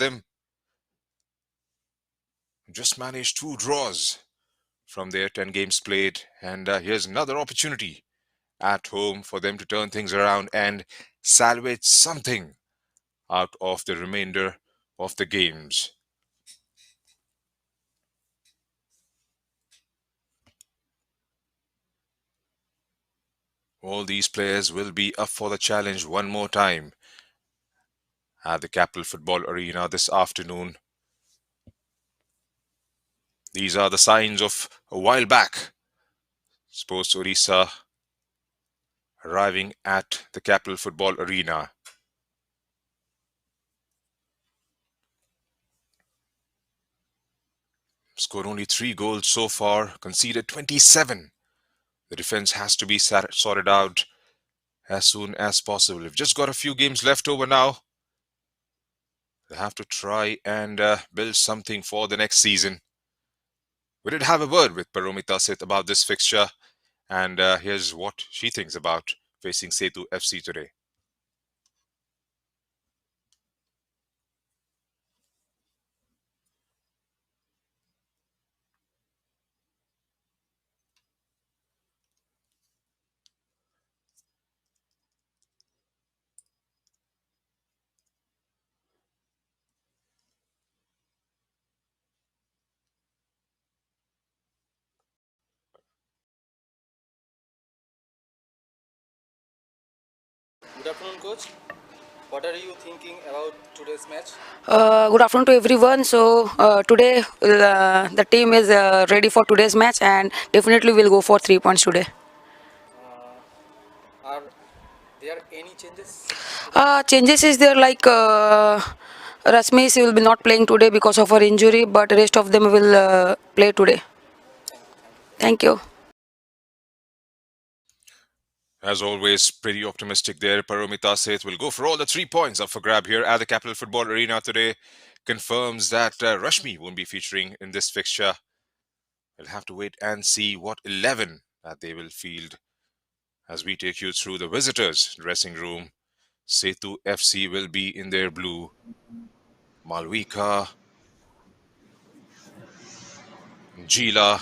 them just managed 2 draws from their 10 games played, and here's another opportunity at home for them to turn things around and salvage something out of the remainder of the games. All these players will be up for the challenge one more time at the Capital Football Arena this afternoon. These are the signs of a while back. Sports Odisha arriving at the Capital Football Arena. Scored only 3 goals so far, conceded 27. The defense has to be sorted out as soon as possible. We've just got a few games left over now. They have to try and build something for the next season. We did have a word with Paromita Seth about this fixture, and here's what she thinks about facing Setu FC today. Good afternoon, coach. What are you thinking about today's match? Good afternoon to everyone. So today the team is ready for today's match, and definitely we'll go for 3 points today. Are there any changes today? Changes is there like Rasmis will be not playing today because of her injury, but rest of them will play today. Thank you. Thank you. As always, pretty optimistic there. Paromita Seth will go for all the 3 points up for grab here at the Capital Football Arena today. Confirms that Rashmi won't be featuring in this fixture. We'll have to wait and see what 11 that they will field as we take you through the visitors' dressing room. Setu FC will be in their blue. Malvika, Gila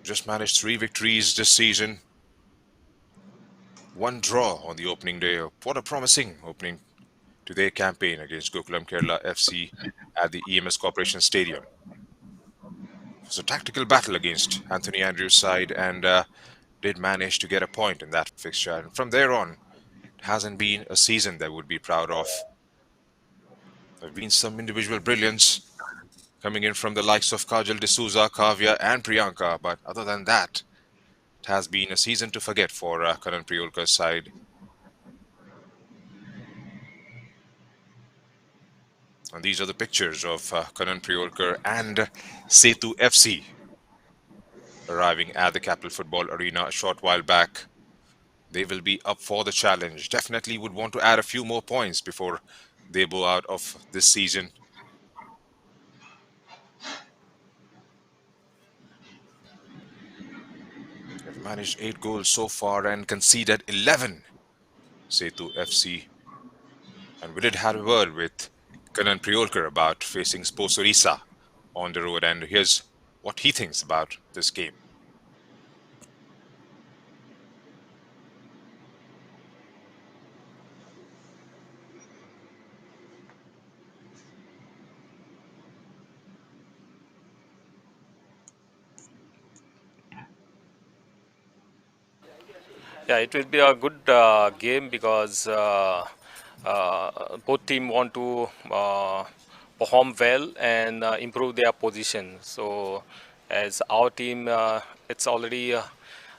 just managed 3 victories this season. 1 draw on the opening day. What a promising opening to their campaign against Gokulam Kerala FC at the EMS Corporation Stadium. It was a tactical battle against Anthony Andrews' side and did manage to get a point in that fixture. And from there on, it hasn't been a season they would be proud of. There have been some individual brilliance coming in from the likes of Kajal D'Souza, Kavya, and Priyanka, but other than that, it has been a season to forget for Karan Priolkar's side. And these are the pictures of Karan Priolkar and Setu FC arriving at the Capital Football Arena a short while back. They will be up for the challenge. Definitely would want to add a few more points before they bow out of this season. They've managed 8 goals so far and conceded 11. Setu FC. And we did have a word with Karan Priolkar about facing Sports Orissa on the road, and here's what he thinks about this game. Yeah, it will be a good game because both team want to perform well and improve their position. So, as our team, it's already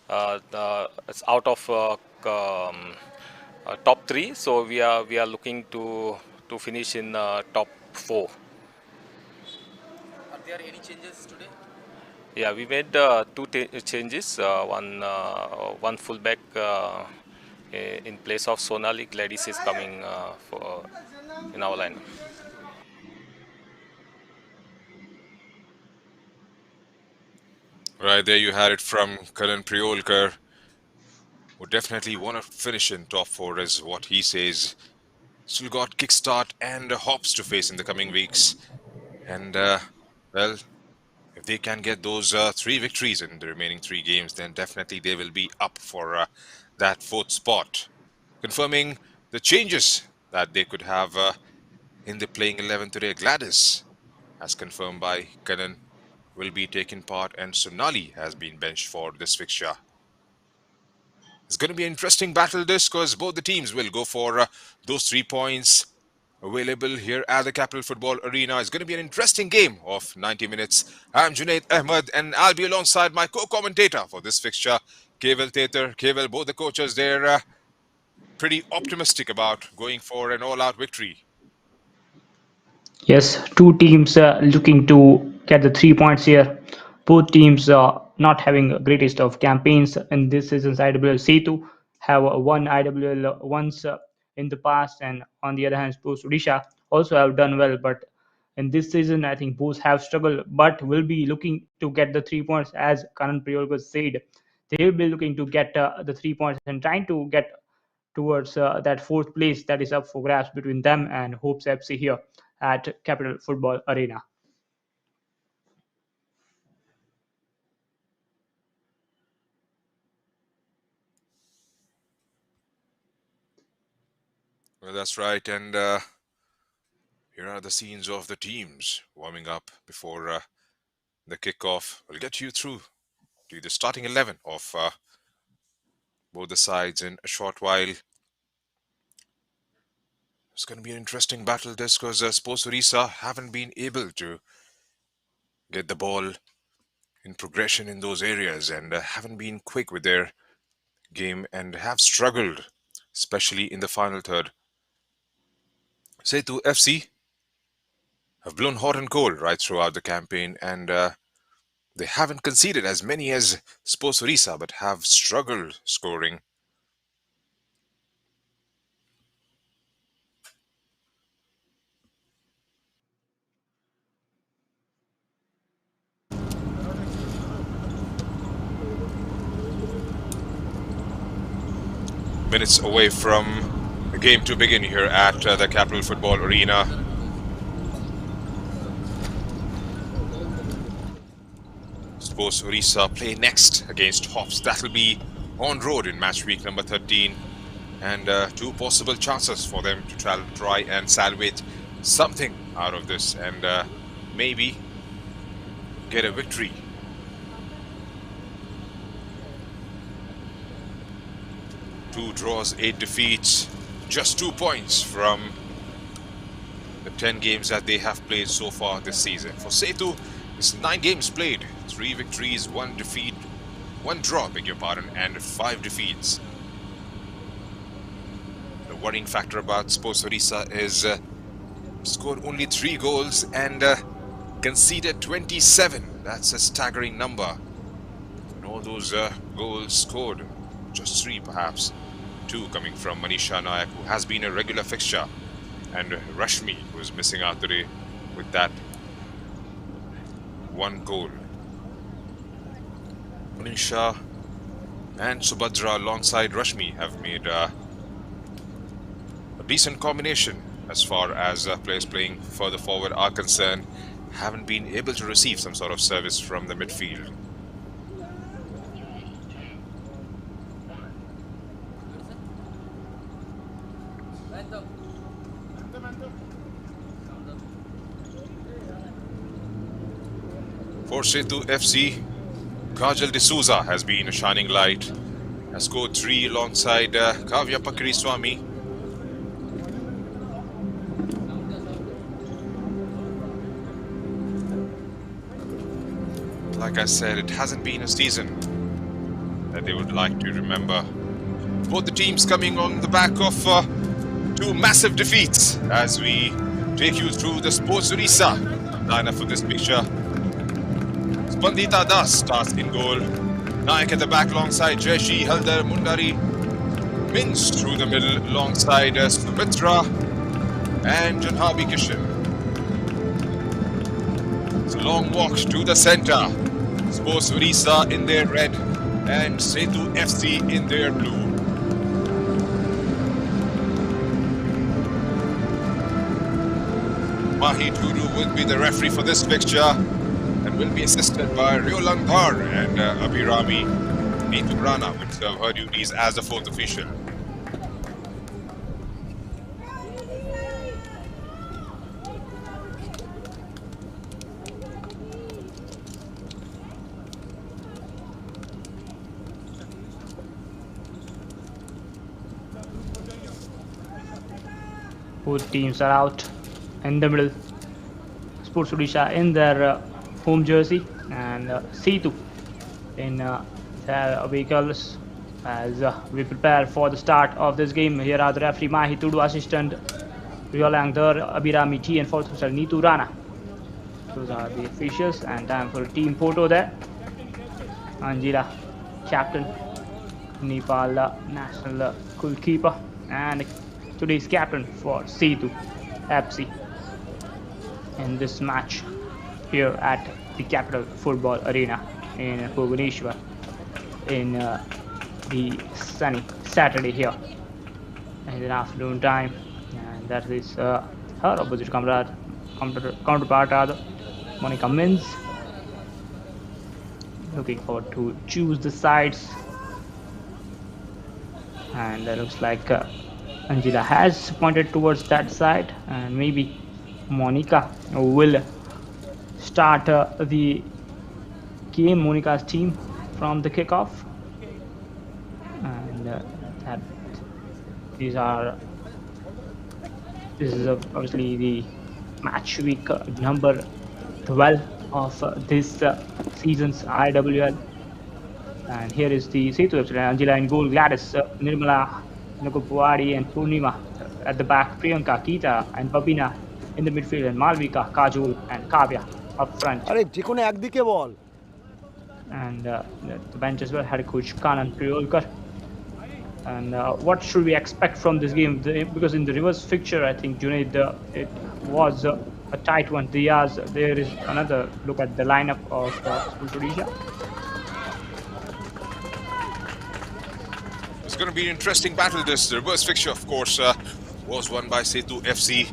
it's out of top three. So we are looking to finish in top four. Are there any changes today? Yeah, we made two changes. One fullback in place of Sonali Gladys is coming for in our line. Right there, you had it from Karan Priolkar, who definitely want to finish in top four, is what he says. Still got Kickstart and Hops to face in the coming weeks. And, well, if they can get those 3 victories in the remaining 3 games, then definitely they will be up for that 4th spot. Confirming the changes that they could have in the playing 11 today. Gladys, as confirmed by Kanan, will be taking part, and Sonali has been benched for this fixture. It's going to be an interesting battle this, because both the teams will go for those 3 points available here at the Capital Football Arena. It's going to be an interesting game of 90 minutes. I'm Junaid Ahmed, and I'll be alongside my co-commentator for this fixture, Keval Tetar. Keval, both the coaches, they're pretty optimistic about going for an all-out victory. Yes, two teams looking to get the 3 points here. Both teams not having greatest of campaigns in this season's IWL. Setu have won IWL once in the past, and on the other hand, both Odisha also have done well. But in this season, I think both have struggled, but will be looking to get the 3 points, as Karan Priolkar said. They will be looking to get the 3 points and trying to get towards that 4th place that is up for grabs between them and Hopes FC here at Capital Football Arena. Well, that's right, and here are the scenes of the teams warming up before the kickoff. We'll get you through to the starting 11 of both the sides in a short while. It's going to be an interesting battle this, because Sports Odisha haven't been able to get the ball in progression in those areas, and haven't been quick with their game and have struggled, especially in the final third. Sethu FC have blown hot and cold right throughout the campaign, and they haven't conceded as many as Sports Odisha, but have struggled scoring. Minutes away from the game to begin here at the Capital Football Arena. Sports Odisha play next against Hops. That'll be on road in match week number 13. And 2 possible chances for them to try and salvage something out of this, and maybe get a victory. Two draws, 8 defeats, just 2 points from the 10 games that they have played so far this season. For Sethu, it's 9 games played, 3 victories, 1 defeat, 1 draw, beg your pardon, and 5 defeats. The worrying factor about Sports Odisha is scored only 3 goals and conceded 27. That's a staggering number. And all those goals scored, just 3 perhaps. 2 coming from Manisha Nayak, who has been a regular fixture, and Rashmi, who is missing out today with that 1 goal. Manisha and Subhadra alongside Rashmi have made a decent combination as far as players playing further forward are concerned. Haven't been able to receive some sort of service from the midfield. For Setu FC, Kajal D'Souza has been a shining light. Has scored 3 alongside Kavya Pakiriswamy. Like I said, it hasn't been a season that they would like to remember. Both the teams coming on the back of 2 massive defeats, as we take you through the Sports Odisha lineup for this picture. Spandita Das starts in goal. Nayak at the back alongside Jeshi, Haldar, Mundari. Mins through the middle alongside Sumitra and Janhabi Kishan. It's a long walk to the centre. Sports Odisha in their red and Setu FC in their blue. Mahi Tudu will be the referee for this fixture and will be assisted by Riolandar and Abhirami. Neetu Rana will serve her duties as the fourth official. Both teams are out in the middle. Sports Odisha in their home jersey, and Sethu in their vehicles as we prepare for the start of this game. Here are the referee Mahi Tudu, assistant Riolangdar, Abhirami T, and fourth official Neetu Rana. Those are the officials, and time for a team photo there. Anjila, captain, Nepal national goalkeeper, and today's captain for Setu FC in this match here at the Capital Football Arena in Bhubaneswar in the sunny Saturday here in the afternoon time. And that is her opposite counterpart rather, Monica Mins. Looking forward to choose the sides, and it looks like Angela has pointed towards that side, and maybe Monica will start the game, Monica's team, from the kickoff. And this is obviously the match week number 12 of this season's IWL. And here is the Sethu FC, Angela in goal, Gladys, Nirmala, Nukupwadi, and Purnima at the back, Priyanka, Geeta, and Babina in the midfield, and Malvika, Kajol, and Kavya up front. And the bench as well had coach Kanan Priolkar. And what should we expect from this game? Because in the reverse fixture, I think Junaid, it was a tight one. Diaz, there is another look at the lineup of Sports Odisha. It's going to be an interesting battle. This reverse fixture, of course, was won by Setu FC.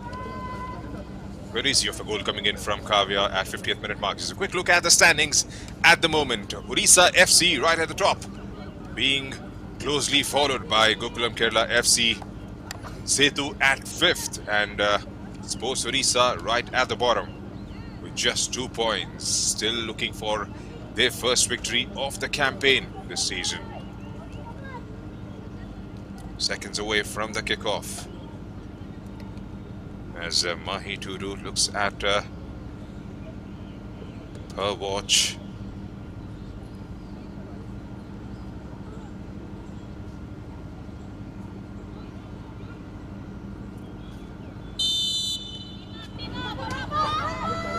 Very easy of a goal coming in from Kavya at 50th minute mark. Just a quick look at the standings at the moment. Odisha FC right at the top, being closely followed by Gokulam Kerala FC, Sethu at 5th, and Sports Odisha right at the bottom with just 2 points, still looking for their first victory of the campaign this season. Seconds away from the kickoff as Mahi Tudu looks at her watch.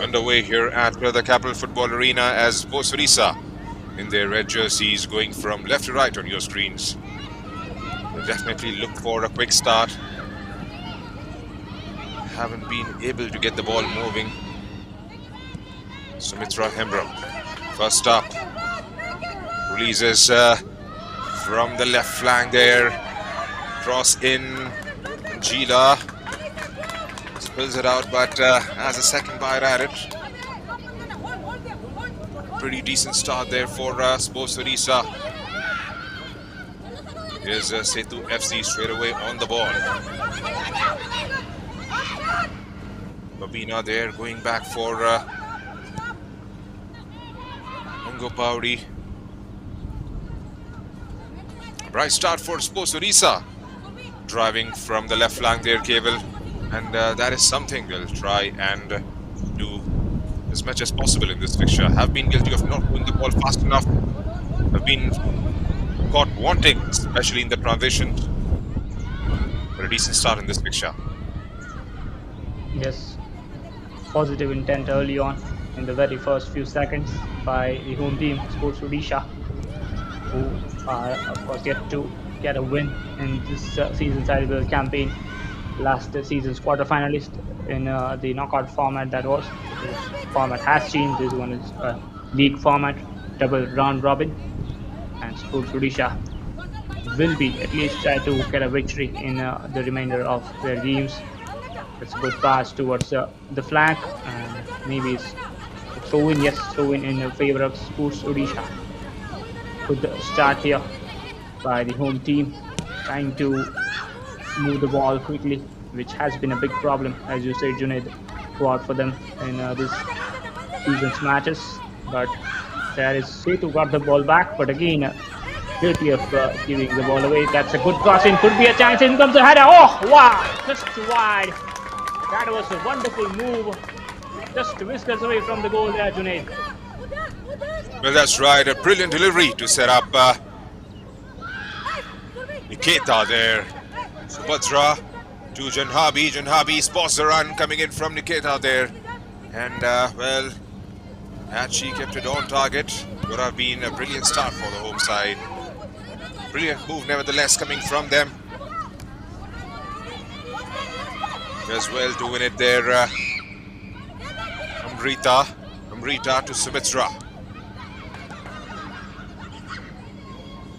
Underway here at the Capital Football Arena as Sports Odisha in their red jerseys going from left to right on your screens. We'll definitely look for a quick start. Haven't been able to get the ball moving. Sumitra Hembram, first up, releases from the left flank there. Cross in, Gila spills it out, but has a second bite at it. Pretty decent start there for Sports Odisha. Here's Setu FC straight away on the ball. Babina there going back for Ungo Paudi. Bright start for Sports Odisha. Driving from the left flank there, Cable. And that is something they'll try and do as much as possible in this fixture. Have been guilty of not moving the ball fast enough. Have been caught wanting, especially in the transition. But a decent start in this fixture. Yes, positive intent early on in the very first few seconds by the home team, Sports Odisha, who are of course yet to get a win in this season's IWL campaign. Last season's quarterfinalist in the knockout format that was. This format has changed. This one is a league format, double round robin, and Sports Odisha will be at least try to get a victory in the remainder of their games. It's a good pass towards the flank, and maybe it's a throw in. Yes, throw in favor of Sports Odisha. Good start here by the home team, trying to move the ball quickly, which has been a big problem, as you said, Junaid, throughout for them in this season's matches. But there is Setu got the ball back, but again, guilty of giving the ball away. That's a good crossing. Could be a chance. In comes the header. Oh, wow! Just wide. That was a wonderful move. Just whiskers away from the goal there, Junaid. Well, that's right. A brilliant delivery to set up Niketa there. Subhadra to Janhabi. Janhabi spots the run coming in from Niketa there. And, well, had she kept it on target, would have been a brilliant start for the home side. Brilliant move, nevertheless, coming from them. As well to win it there. Amrita to Sumitra.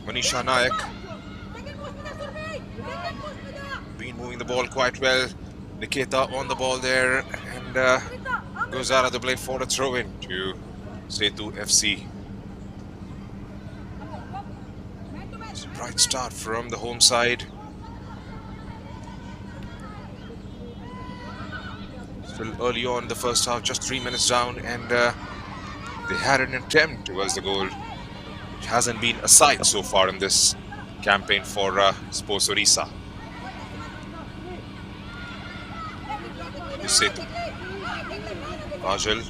Manisha Nayak. Been moving the ball quite well. Niketa on the ball there and goes out of the play for a throw-in to Setu FC. It's a bright start from the home side. Still early on in the first half, just 3 minutes down, and they had an attempt towards the goal, which hasn't been a sight so far in this campaign for Sports Odisha. Setu. Kajal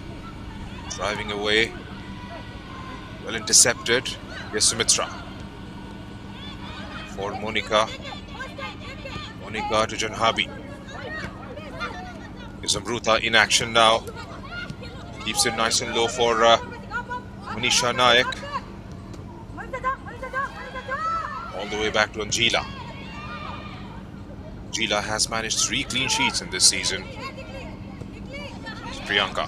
driving away. Well intercepted. Yes, Sumitra. For Monica. Monica to Janhabi. Is Amruta in action now. Keeps it nice and low for Manisha Nayak. All the way back to Anjila. Anjila has managed 3 clean sheets in this season. It's Priyanka.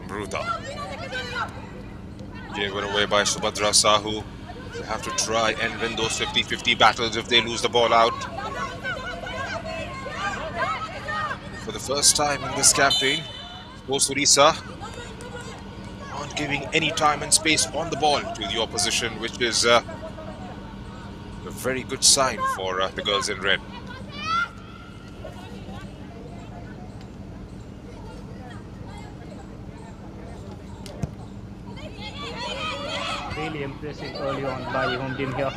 Amruta. Given away by Subhadra Sahu. They have to try and win those 50-50 battles if they lose the ball out. For the first time in this campaign, Sports Odisha aren't giving any time and space on the ball to the opposition, which is a very good sign for the girls in red. Really impressive early on by the home team here.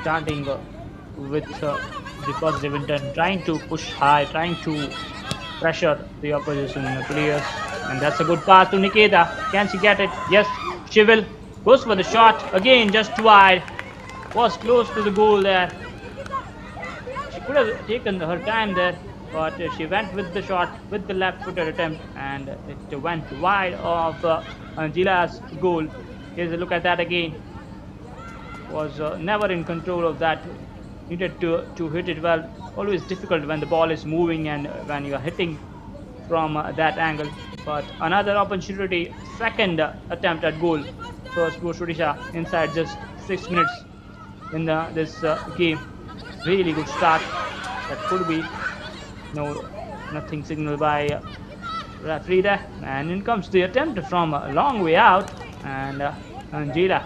Starting with the positive intent, trying to push high, trying to pressure the opposition players. And that's a good pass to Niketa. Can she get it? Yes, she will. Goes for the shot. Again, just wide. Was close to the goal there. She could have taken her time there, but she went with the shot, with the left-footed attempt, and it went wide of Anjila's goal. Here's a look at that again. Was never in control of that. Needed to hit it well. Always difficult when the ball is moving and when you are hitting from that angle. But another opportunity, second attempt at goal for Sports Odisha inside just 6 minutes in this game. Really good start. That could be nothing signaled by referee there. And in comes the attempt from a long way out, and Anjila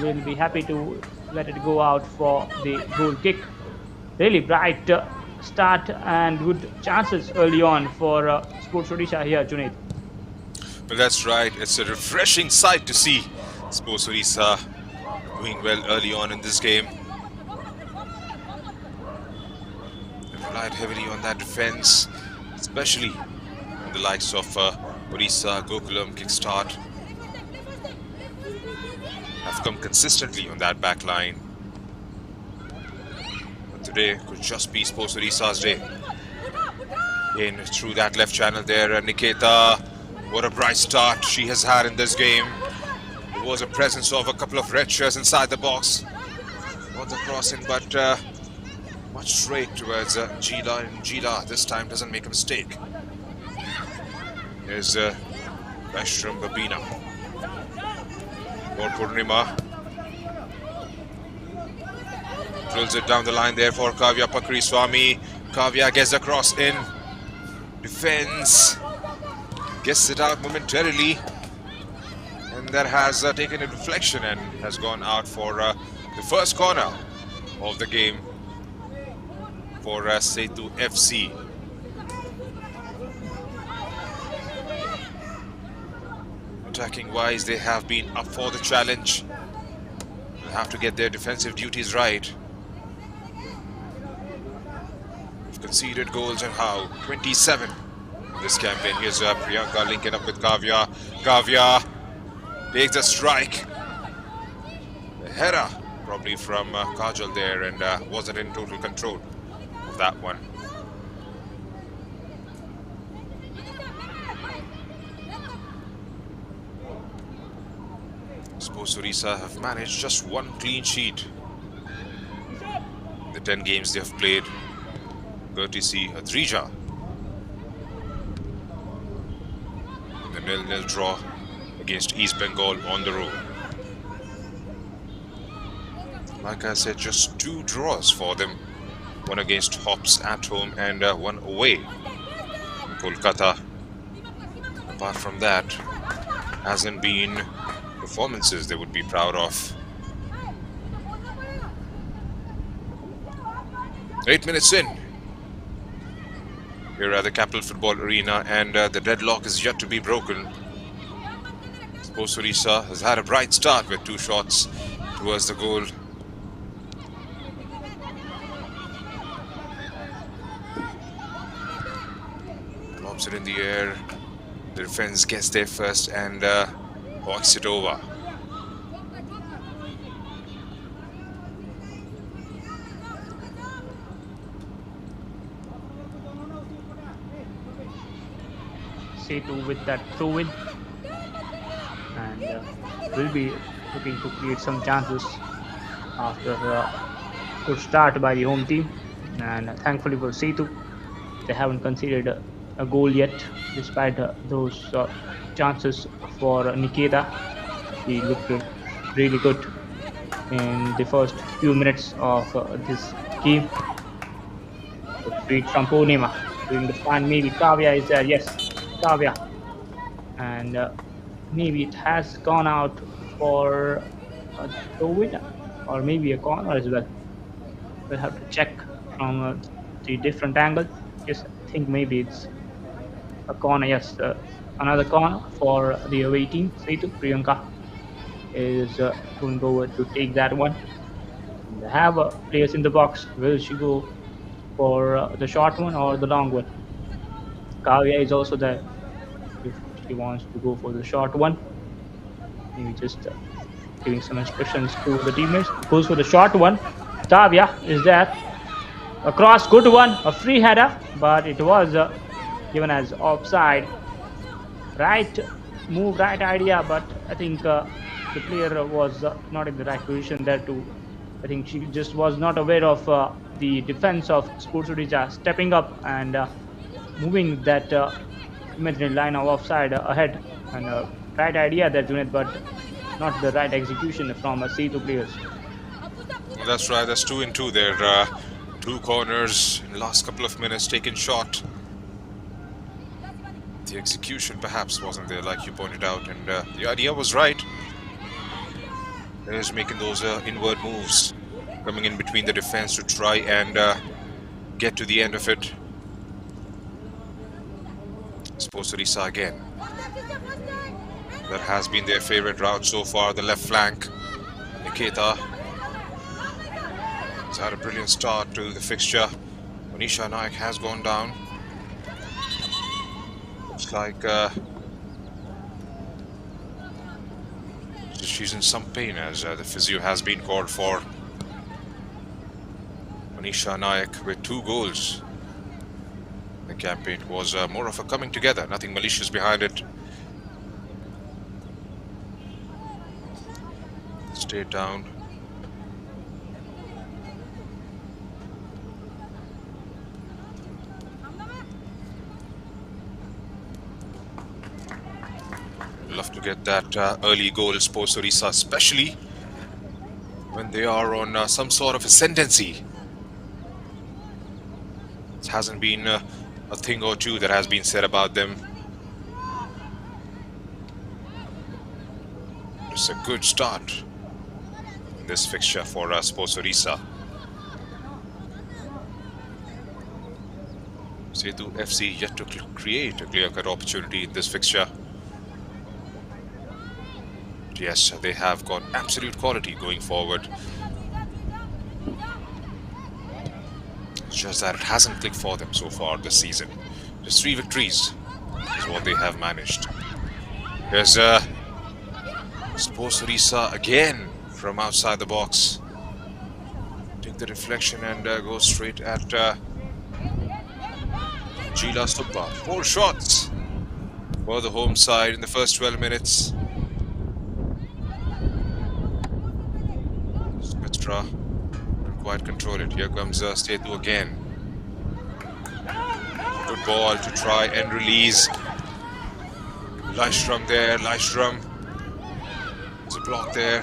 will be happy to let it go out for the goal kick. Really bright start and good chances early on for Sports Odisha here, Junaid. Well, that's right. It's a refreshing sight to see Sports Odisha doing well early on in this game. They relied heavily on that defense, especially in the likes of Odisha, Gokulam, Kickstart. Have come consistently on that back line. But today could just be Sports Odisha's day. In through that left channel there, Niketa. What a bright start she has had in this game. There was a presence of a couple of red shirts inside the box. Not the crossing, but much straight towards Gila, and Gila this time doesn't make a mistake. There's Vaishram Babina. For Purnima. Drills it down the line there for Kavya Pakri Swami. Kavya gets the cross in. Defends. Gets it out momentarily. And that has taken a deflection and has gone out for the first corner of the game for Setu FC. Attacking wise, they have been up for the challenge. They'll have to get their defensive duties right. They've conceded goals and how? 27 in this campaign. Here's Priyanka linking up with Kavya. Kavya takes a strike. A header probably from Kajal there, and wasn't in total control of that one. Sports Odisha have managed just one clean sheet in the 10 games they have played, courtesy Adrija. In the 0-0 draw against East Bengal on the road. Like I said, just 2 draws for them. One against Hops at home and one away in Kolkata. Apart from that, hasn't been performances they would be proud of. 8 minutes in here at the Capital Football Arena, and the deadlock is yet to be broken. Sports Odisha has had a bright start with 2 shots towards the goal. Lobs it in the air. The defense gets there first and walks it over. Sethu with that throw-in, and will be looking to create some chances after a good start by the home team. And thankfully for Sethu, they haven't conceded a goal yet, despite those chances for Niketa. He looked really good in the first few minutes of this game. Beat from Purnima doing the fun. Maybe Kavya is there. Yes, Kavya. And maybe it has gone out for a throw-in or maybe a corner as well. We'll have to check from the different angle. Yes, I think maybe it's a corner. Yes, another corner for the away team. Setu Priyanka is going over to take that one. They have players in the box. Will she go for the short one or the long one? Kavya is also there if she wants to go for the short one. Maybe just giving some instructions to the teammates. Goes for the short one. Kavya is there. A cross, good one, a free header, but it was given as offside. Right move, right idea, but I think the player was not in the right position there too. I think she just was not aware of the defense of Sports Odisha stepping up and moving that imaginary line of offside ahead. And right idea there, Junaid, but not the right execution from Sethu players. That's right, that's 2 and 2 there. 2 corners in the last couple of minutes taken shot. The execution perhaps wasn't there, like you pointed out, and the idea was right. There's making those inward moves, coming in between the defense to try and get to the end of it. Sports Odisha again. That has been their favorite route so far, the left flank. Niketa has had a brilliant start to the fixture. Manisha Naik has gone down. Looks like she's in some pain, as the physio has been called for. Manisha Naik with 2 goals. The campaign was more of a coming together, nothing malicious behind it. Stay down. Love to get that early goal, Sports Odisha especially. when they are on some sort of ascendancy. It hasn't been a thing or two that has been said about them. It's a good start in this fixture for Sports Odisha. Setu FC yet to create a clear-cut opportunity in this fixture. Yes, they have got absolute quality going forward. It's just that it hasn't clicked for them so far this season. Just 3 victories is what they have managed. Here's Sports Odisha again from outside the box. Take the deflection and go straight at Jila Subba. 4 shots for the home side in the first 12 minutes. Smithra couldn't quite control it. Here comes Sethu again. Good ball to try and release. Lystrom there, Lystrom. There's a block there.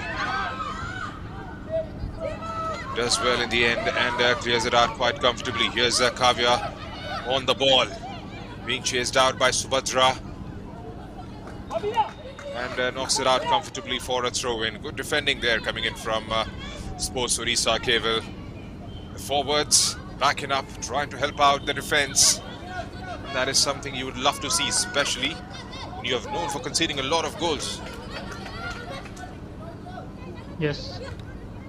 Does well in the end and clears it out quite comfortably. Here's Kavya on the ball, being chased out by Subhadra. And knocks it out comfortably for a throw-in. Good defending there coming in from Sports Odisha Keval. The forwards backing up, trying to help out the defense. And that is something you would love to see, especially when you have known for conceding a lot of goals. Yes,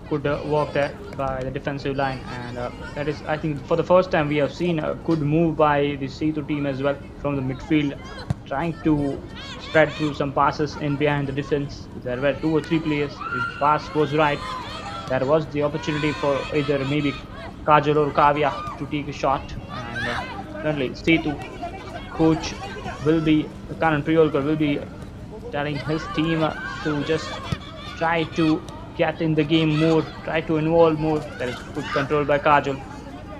good work there by the defensive line, and that is, I think, for the first time we have seen a good move by the Sethu team as well from the midfield, trying to spread through some passes in behind the defense. There were 2 or 3 players. If pass was right, there was the opportunity for either maybe Kajal or Kavya to take a shot, and certainly Sethu coach will be, Karan Priyolkar will be telling his team to just try to get in the game more, try to involve more. There is good control by Kajal,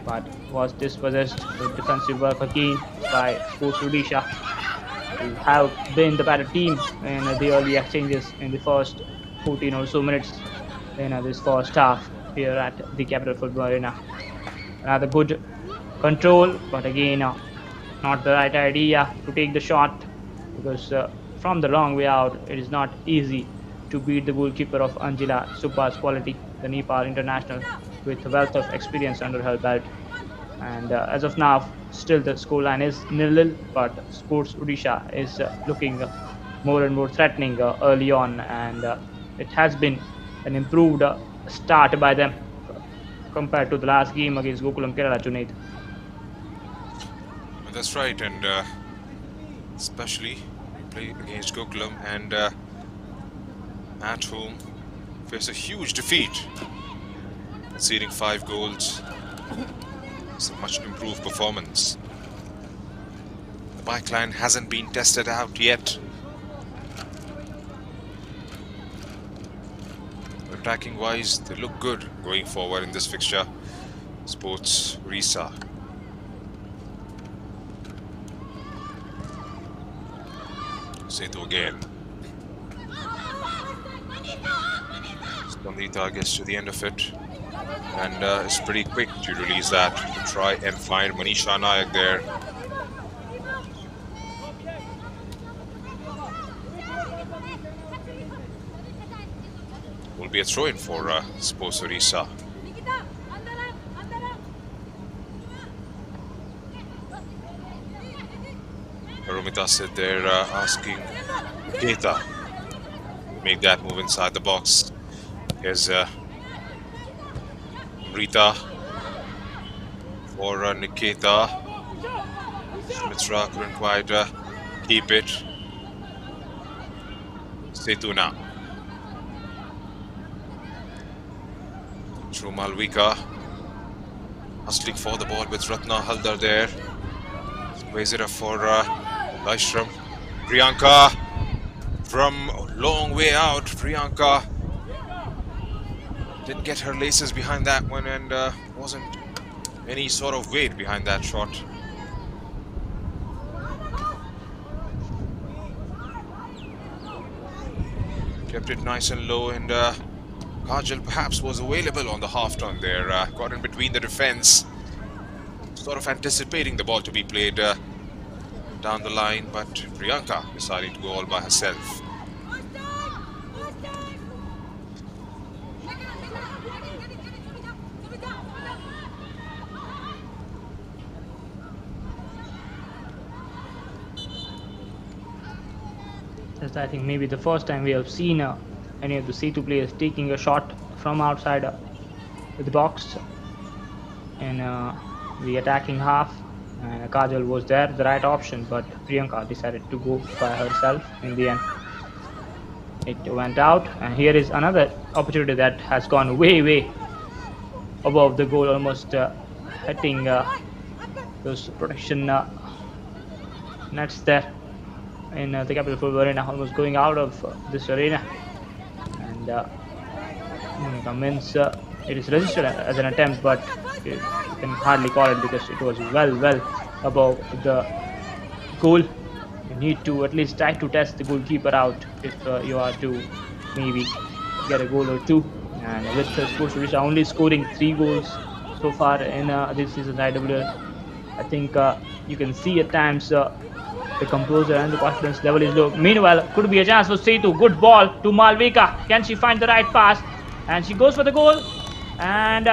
but was dispossessed with defensive work again by Sports Odisha, who have been the better team in the early exchanges in the first 14 or so minutes in this first half here at the Capital Football Arena. Rather good control, but again not the right idea to take the shot, because from the long way out it is not easy to beat the goalkeeper of Anjila Subba's quality, the Nepal international, with a wealth of experience under her belt. And as of now, still the scoreline is 0-0, but Sports Odisha is looking more and more threatening early on, and it has been an improved start by them compared to the last game against Gokulam Kerala, Junaid. That's right, and especially play against Gokulam and at home face a huge defeat, conceding 5 goals. It's a much improved performance. The bike line hasn't been tested out yet. Attacking wise, they look good going forward in this fixture. Sports Odisha. Sethu again. Spandita gets to the end of it and is pretty quick to release that, to try and find Manisha Nayak there. Will be a throw-in for Sports Odisha. Romita said there asking Keita to make that move inside the box. Here's Rita for Nikita. Smithra couldn't quite keep it. Sethu now. Through Malvika. Hustling for the ball with Ratna Haldar there. Plays it up for Lystrom. Priyanka from a long way out. Priyanka didn't get her laces behind that one, and wasn't any sort of weight behind that shot. Kept it nice and low, and Kajal perhaps was available on the half turn there, got in between the defense, sort of anticipating the ball to be played down the line, but Priyanka deciding to go all by herself. That's, I think, maybe the first time we have seen any of the Sethu players taking a shot from outside the box in the attacking half. And Kajal was there, the right option, but Priyanka decided to go by herself in the end. It went out, and here is another opportunity that has gone way above the goal, almost hitting those protection nets there in the Capital Football Arena, almost going out of this arena. And Monica means it is registered as an attempt, but you can hardly call it because it was well above the goal. You need to at least try to test the goalkeeper out if you are to maybe get a goal or two. And with Sports Odisha only scoring 3 goals so far in this season's IWL, I think you can see at times the composure and the confidence level is low. Meanwhile, could be a chance for Sethu. Good ball to Malvika. Can she find the right pass? And she goes for the goal. And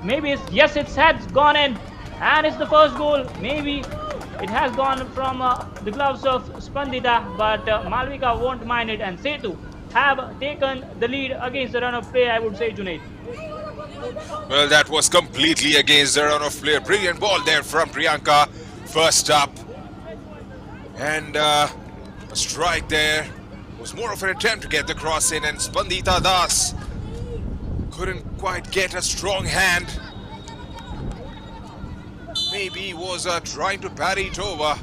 maybe yes, it has gone in. And it's the first goal. Maybe it has gone from the gloves of Spandita, but Malvika won't mind it. And Sethu have taken the lead against the run of play, I would say, Junaid. Well, that was completely against the run of play. Brilliant ball there from Priyanka. First up. And a strike there. It was more of an attempt to get the cross in, and Spandita Das couldn't quite get a strong hand. Maybe he was trying to parry it over.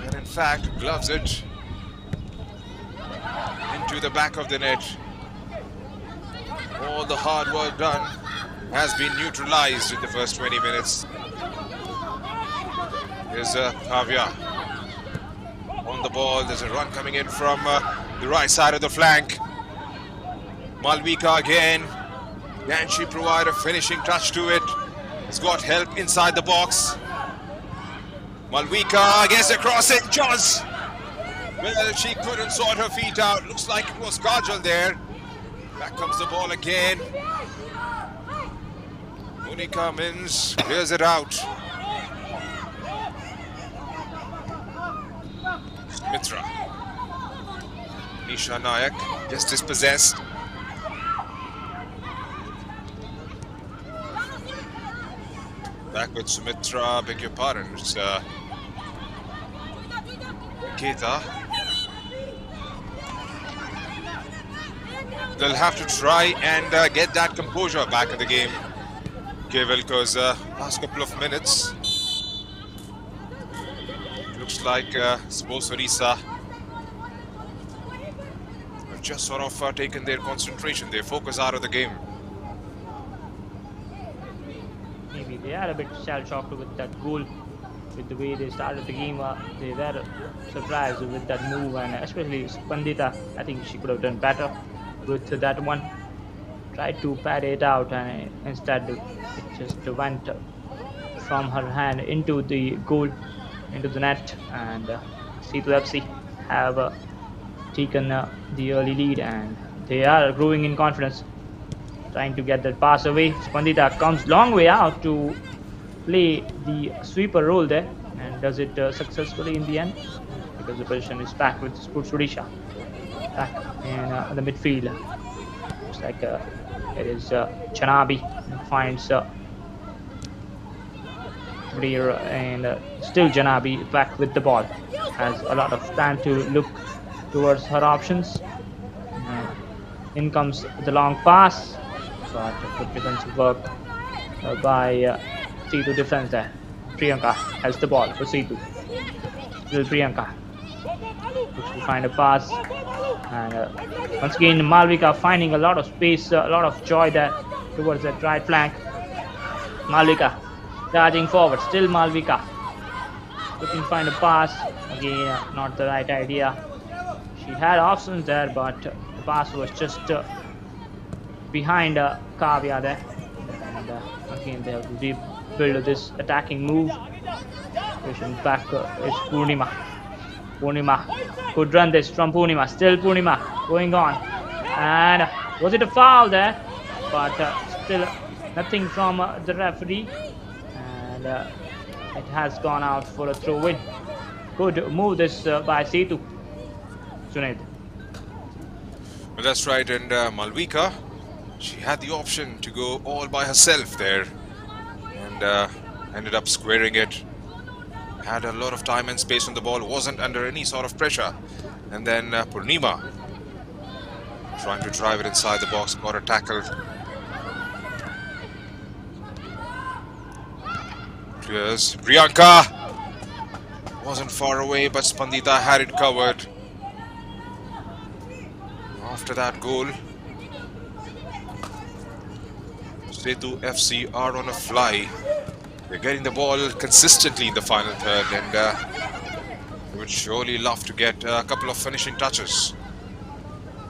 And in fact, gloves it into the back of the net. All the hard work done has been neutralized in the first 20 minutes. Here's Kavya on the ball. There's a run coming in from the right side of the flank. Malvika again. Can she provide a finishing touch to it? Has got help inside the box. Malvika gets a cross in. Jaws. Well, she couldn't sort her feet out. Looks like it was Kajal there. Back comes the ball again. Monica Mins clears it out. Sumitra. Nisha Nayak just dispossessed. Back with Sumitra, beg your pardon. It's Keita. They'll have to try and get that composure back in the game. Keval, because last couple of minutes, looks like Sports Odisha have just sort of taken their concentration, their focus out of the game. Maybe they are a bit shell-shocked with that goal, with the way they started the game. They were surprised with that move, and especially Spandita. I think she could have done better with that one. Tried to parry it out, and instead it just went from her hand into the goal, into the net. And Setu FC have taken the early lead, and they are growing in confidence, trying to get that pass away. Spandita comes long way out to play the sweeper role there, and does it successfully in the end, because the position is back with Sports Odisha back in the midfield. Looks like it is Chanabi finds Rear, and still Janabi back with the ball. Has a lot of time to look towards her options. In comes the long pass, but good defensive work by Sethu defense there. Priyanka has the ball for Sethu. Still Priyanka looks to find a pass, and once again Malvika finding a lot of space, a lot of joy there towards that right flank. Malvika charging forward, still Malvika looking to find a pass. Again, not the right idea. She had options there, but the pass was just behind Kavya there. And again, they have to rebuild this attacking move. Pushing back is Purnima. Purnima could run this from Purnima. Still Purnima going on. And was it a foul there? But still nothing from the referee. And it has gone out for a throw-in. Good move this by Sethu. Junaid. Well, that's right, and Malvika, she had the option to go all by herself there, and ended up squaring it. Had a lot of time and space on the ball, wasn't under any sort of pressure. And then Purnima trying to drive it inside the box, got a tackle. Clears. Priyanka wasn't far away, but Spandita had it covered. After that goal, Setu FC are on a fly. They're getting the ball consistently in the final third, and they would surely love to get a couple of finishing touches.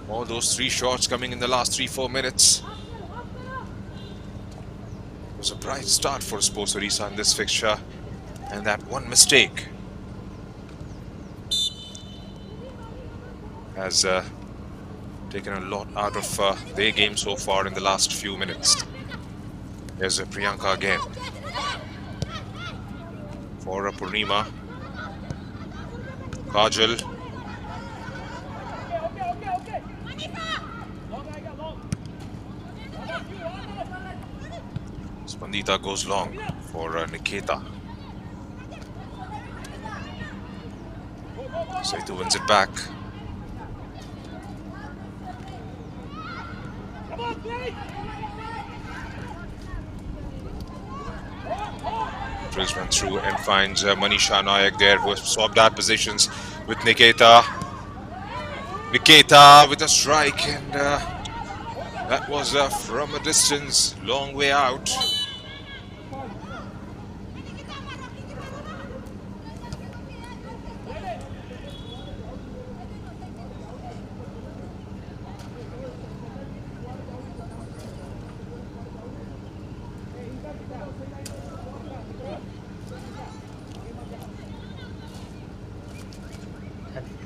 All those 3 shots coming in the last 3-4 minutes. It was a bright start for Sports Odisha in this fixture, and that one mistake has taken a lot out of their game so far in the last few minutes. There's Priyanka again for Purnima. Kajal. Spandita goes long for Nikita. Sethu wins it back. Drills one through and finds Manisha Nayak there, who has swapped out positions with Nikita. Nikita with a strike, and that was from a distance, long way out.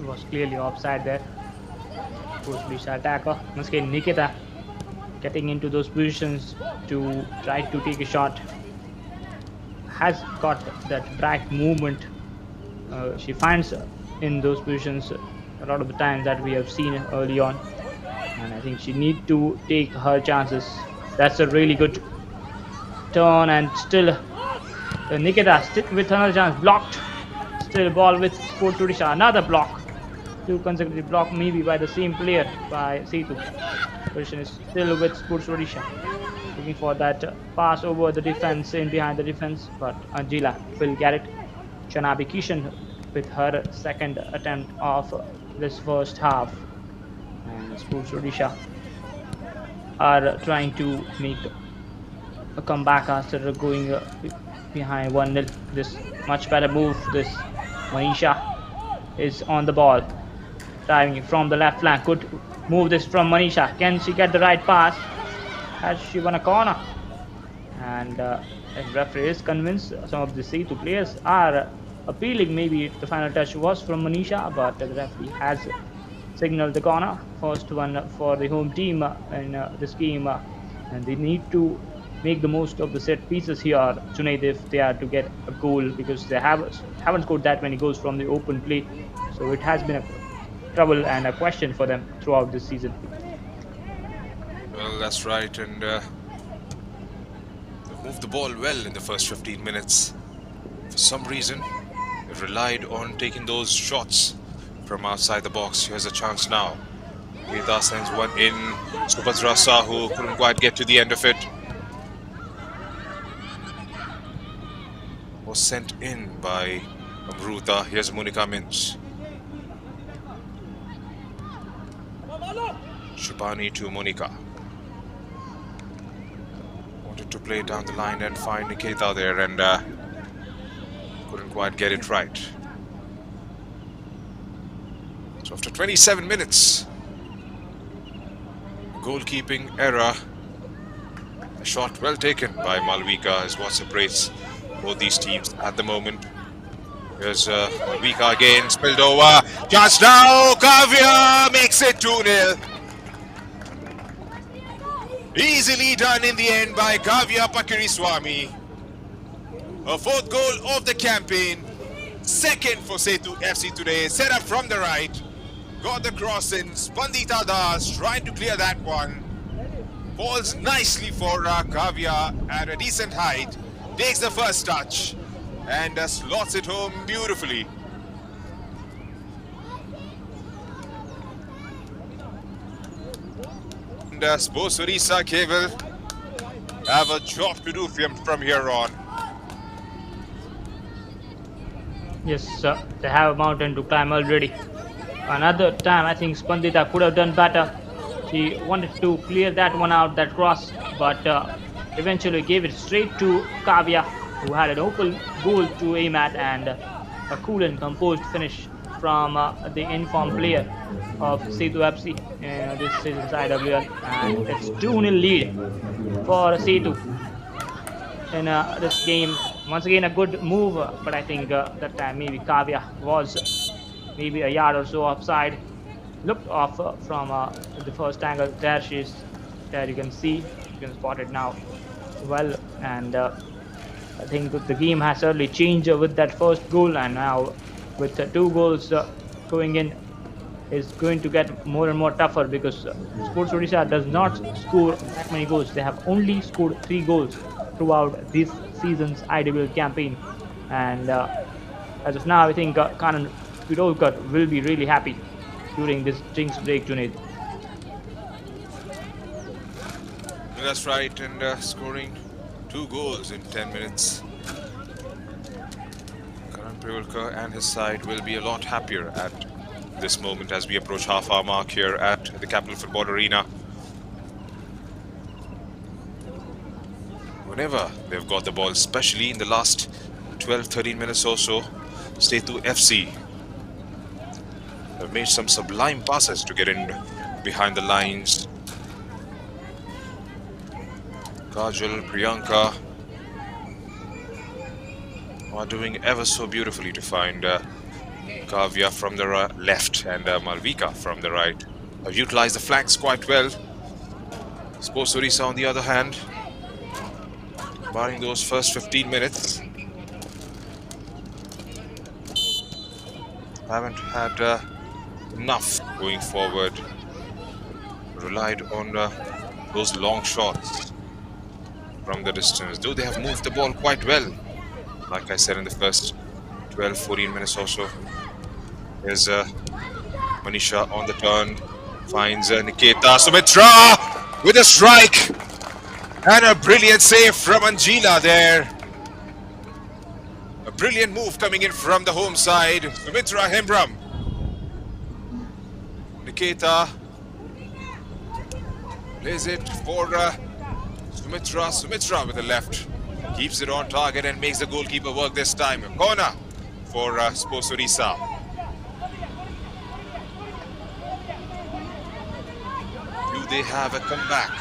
Was clearly offside there. Sports Odisha attacker. Once again, Nikita getting into those positions to try to take a shot. Has got that bright movement. She finds in those positions a lot of the times that we have seen early on. And I think she needs to take her chances. That's a really good turn, and still Nikita still with another chance. Blocked. Still ball with Sports Odisha. Another block. 2 consecutive block, maybe by the same player, by Sethu. Position is still with Sports Odisha. Looking for that pass over the defense, in behind the defense, but Angela will get it. Chanabi Kishan with her second attempt of this first half. And Sports Odisha are trying to make a comeback after going behind 1-0. This much better move. This Manisha is on the ball. Driving from the left flank. Good move this from Manisha. Can she get the right pass? Has she won a corner? And the referee is convinced. Some of the Sethu players are appealing. Maybe the final touch was from Manisha, but the referee has signaled the corner. First one for the home team in this game. And they need to make the most of the set pieces here, Junaid, if they are to get a goal, because they haven't scored that many goals from the open play. So it has been a trouble and a question for them throughout this season. Well, that's right, and they moved the ball well in the first 15 minutes. For some reason, they relied on taking those shots from outside the box. Here's a chance now. Veda sends one in. Subhadra Sahu couldn't quite get to the end of it. Was sent in by Amruta. Here's Monica Minch. Shubhani to Monica. Wanted to play down the line and find Nikita there, and couldn't quite get it right. So after 27 minutes, goalkeeping error. A shot well taken by Malvika is what separates both these teams at the moment. Here's Malvika again, spilled over. Chance now, Kavya makes it 2-0. Easily done in the end by Kavya Pakiriswamy. Her fourth goal of the campaign. Second for Setu FC today. Set up from the right. Got the cross in. Spandita Das trying to clear that one. Falls nicely for Kavya at a decent height. Takes the first touch and slots it home beautifully. And Sports Odisha Cable have a job to do from here on. Yes, they have a mountain to climb already. Another time, I think Spandita could have done better. She wanted to clear that one out, that cross, but eventually gave it straight to Kavya, who had an open goal to aim at, and a cool and composed finish from the informed player of Setu FC in this season's IWL. And it's 2-0 lead for Setu in this game. Once again, a good move, but I think that time maybe Kavya was maybe a yard or so offside. Looked off from the first angle. There she is. There you can see. You can spot it now well. And I think the game has certainly changed with that first goal. And now with 2 goals going in, is going to get more and more tougher, because Sports Odisha does not score that many goals. They have only scored 3 goals throughout this season's IWL campaign. And as of now, I think Kanan Pidolkar will be really happy during this drinks break tonight. That's right, and scoring 2 goals in 10 minutes. Karan Pidolkar and his side will be a lot happier at this moment as we approach half-hour mark here at the Capital Football Arena. Whenever they've got the ball, especially in the last 12-13 minutes or so, Sethu FC have made some sublime passes to get in behind the lines. Kajal, Priyanka are doing ever so beautifully to find Kavya from the left and Malvika from the right. Have utilized the flanks quite well. Sports Odisha, on the other hand, barring those first 15 minutes, haven't had enough going forward. Relied on those long shots from the distance, though they have moved the ball quite well, like I said, in the first 12-14 minutes or so. Here's Manisha on the turn, finds Niketa. Sumitra with a strike and a brilliant save from Anjila there. A brilliant move coming in from the home side. Sumitra Hembram. Niketa plays it for Sumitra. Sumitra with the left. Keeps it on target and makes the goalkeeper work this time. A corner for Sports Odisha. Do they have a comeback?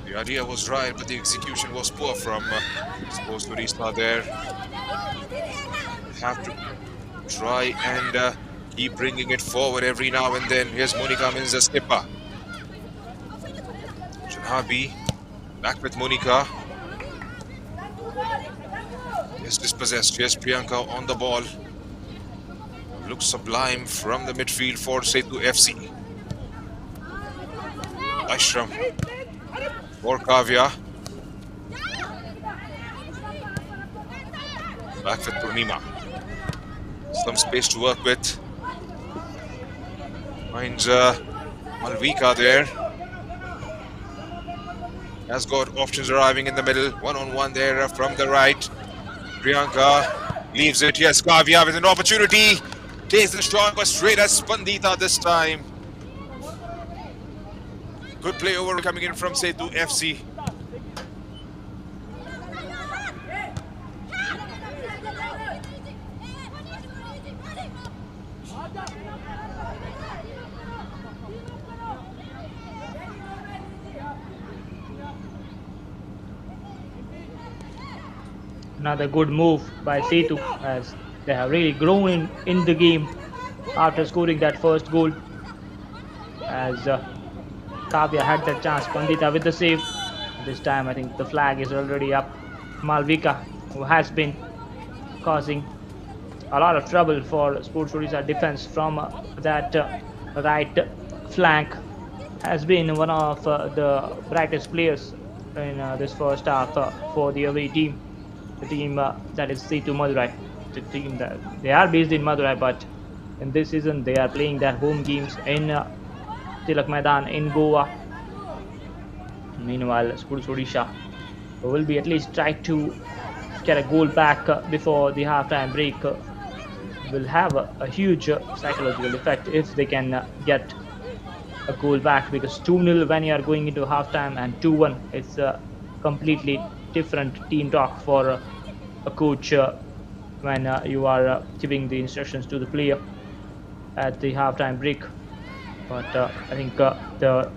The idea was right, but the execution was poor from Sports Odisha there. Have to try and keep bringing it forward every now and then. Here's Monica Mins, the skipper. Shanabi back with Monica. Is dispossessed. Here's Priyanka on the ball. Looks sublime from the midfield for Setu FC. Ashram for Kavya. Back with Purnima. Some space to work with. Finds Malvika there. Has got options arriving in the middle. One-on-one there from the right. Priyanka leaves it. Yes, Kavya with an opportunity. Takes the shot, but straight at Spandita this time. Good play over coming in from Setu FC. Another good move by Sethu as they have really grown in the game after scoring that first goal. As Kavya had that chance, Pandita with the save. This time, I think the flag is already up. Malvika, who has been causing a lot of trouble for Sports Odisha defense from that right flank, has been one of the brightest players in this first half for the away team, the team that is Setu Madurai, the team that they are based in Madurai, but in this season they are playing their home games in Tilak Maidan in Goa. Meanwhile, Sports Odisha will be at least try to get a goal back before the halftime break. Will have a huge psychological effect if they can get a goal back, because 2-0 when you are going into halftime and 2-1, it's a completely different team talk for a coach when you are giving the instructions to the player at the halftime break. But I think the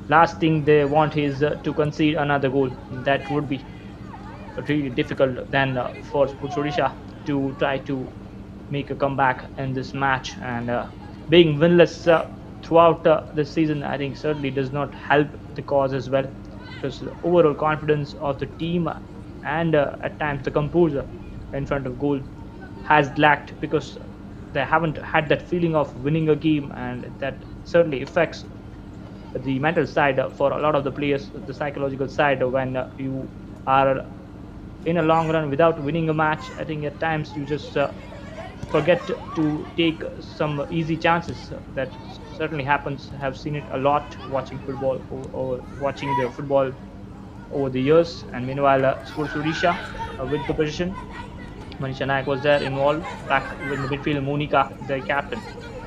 last thing they want is to concede another goal. That would be really difficult then for Sports Odisha to try to make a comeback in this match. And being winless throughout the season, I think certainly does not help the cause as well, because the overall confidence of the team and at times the composure in front of goal has lacked, because they haven't had that feeling of winning a game, and that certainly affects the mental side for a lot of the players, the psychological side when you are in a long run without winning a match. I think at times you just forget to take some easy chances. That certainly happens. I have seen it a lot watching football or watching the football over the years. And meanwhile, Sports Odisha with the position. Manisha Nayak was there involved. Back with the midfield, Monica, the captain,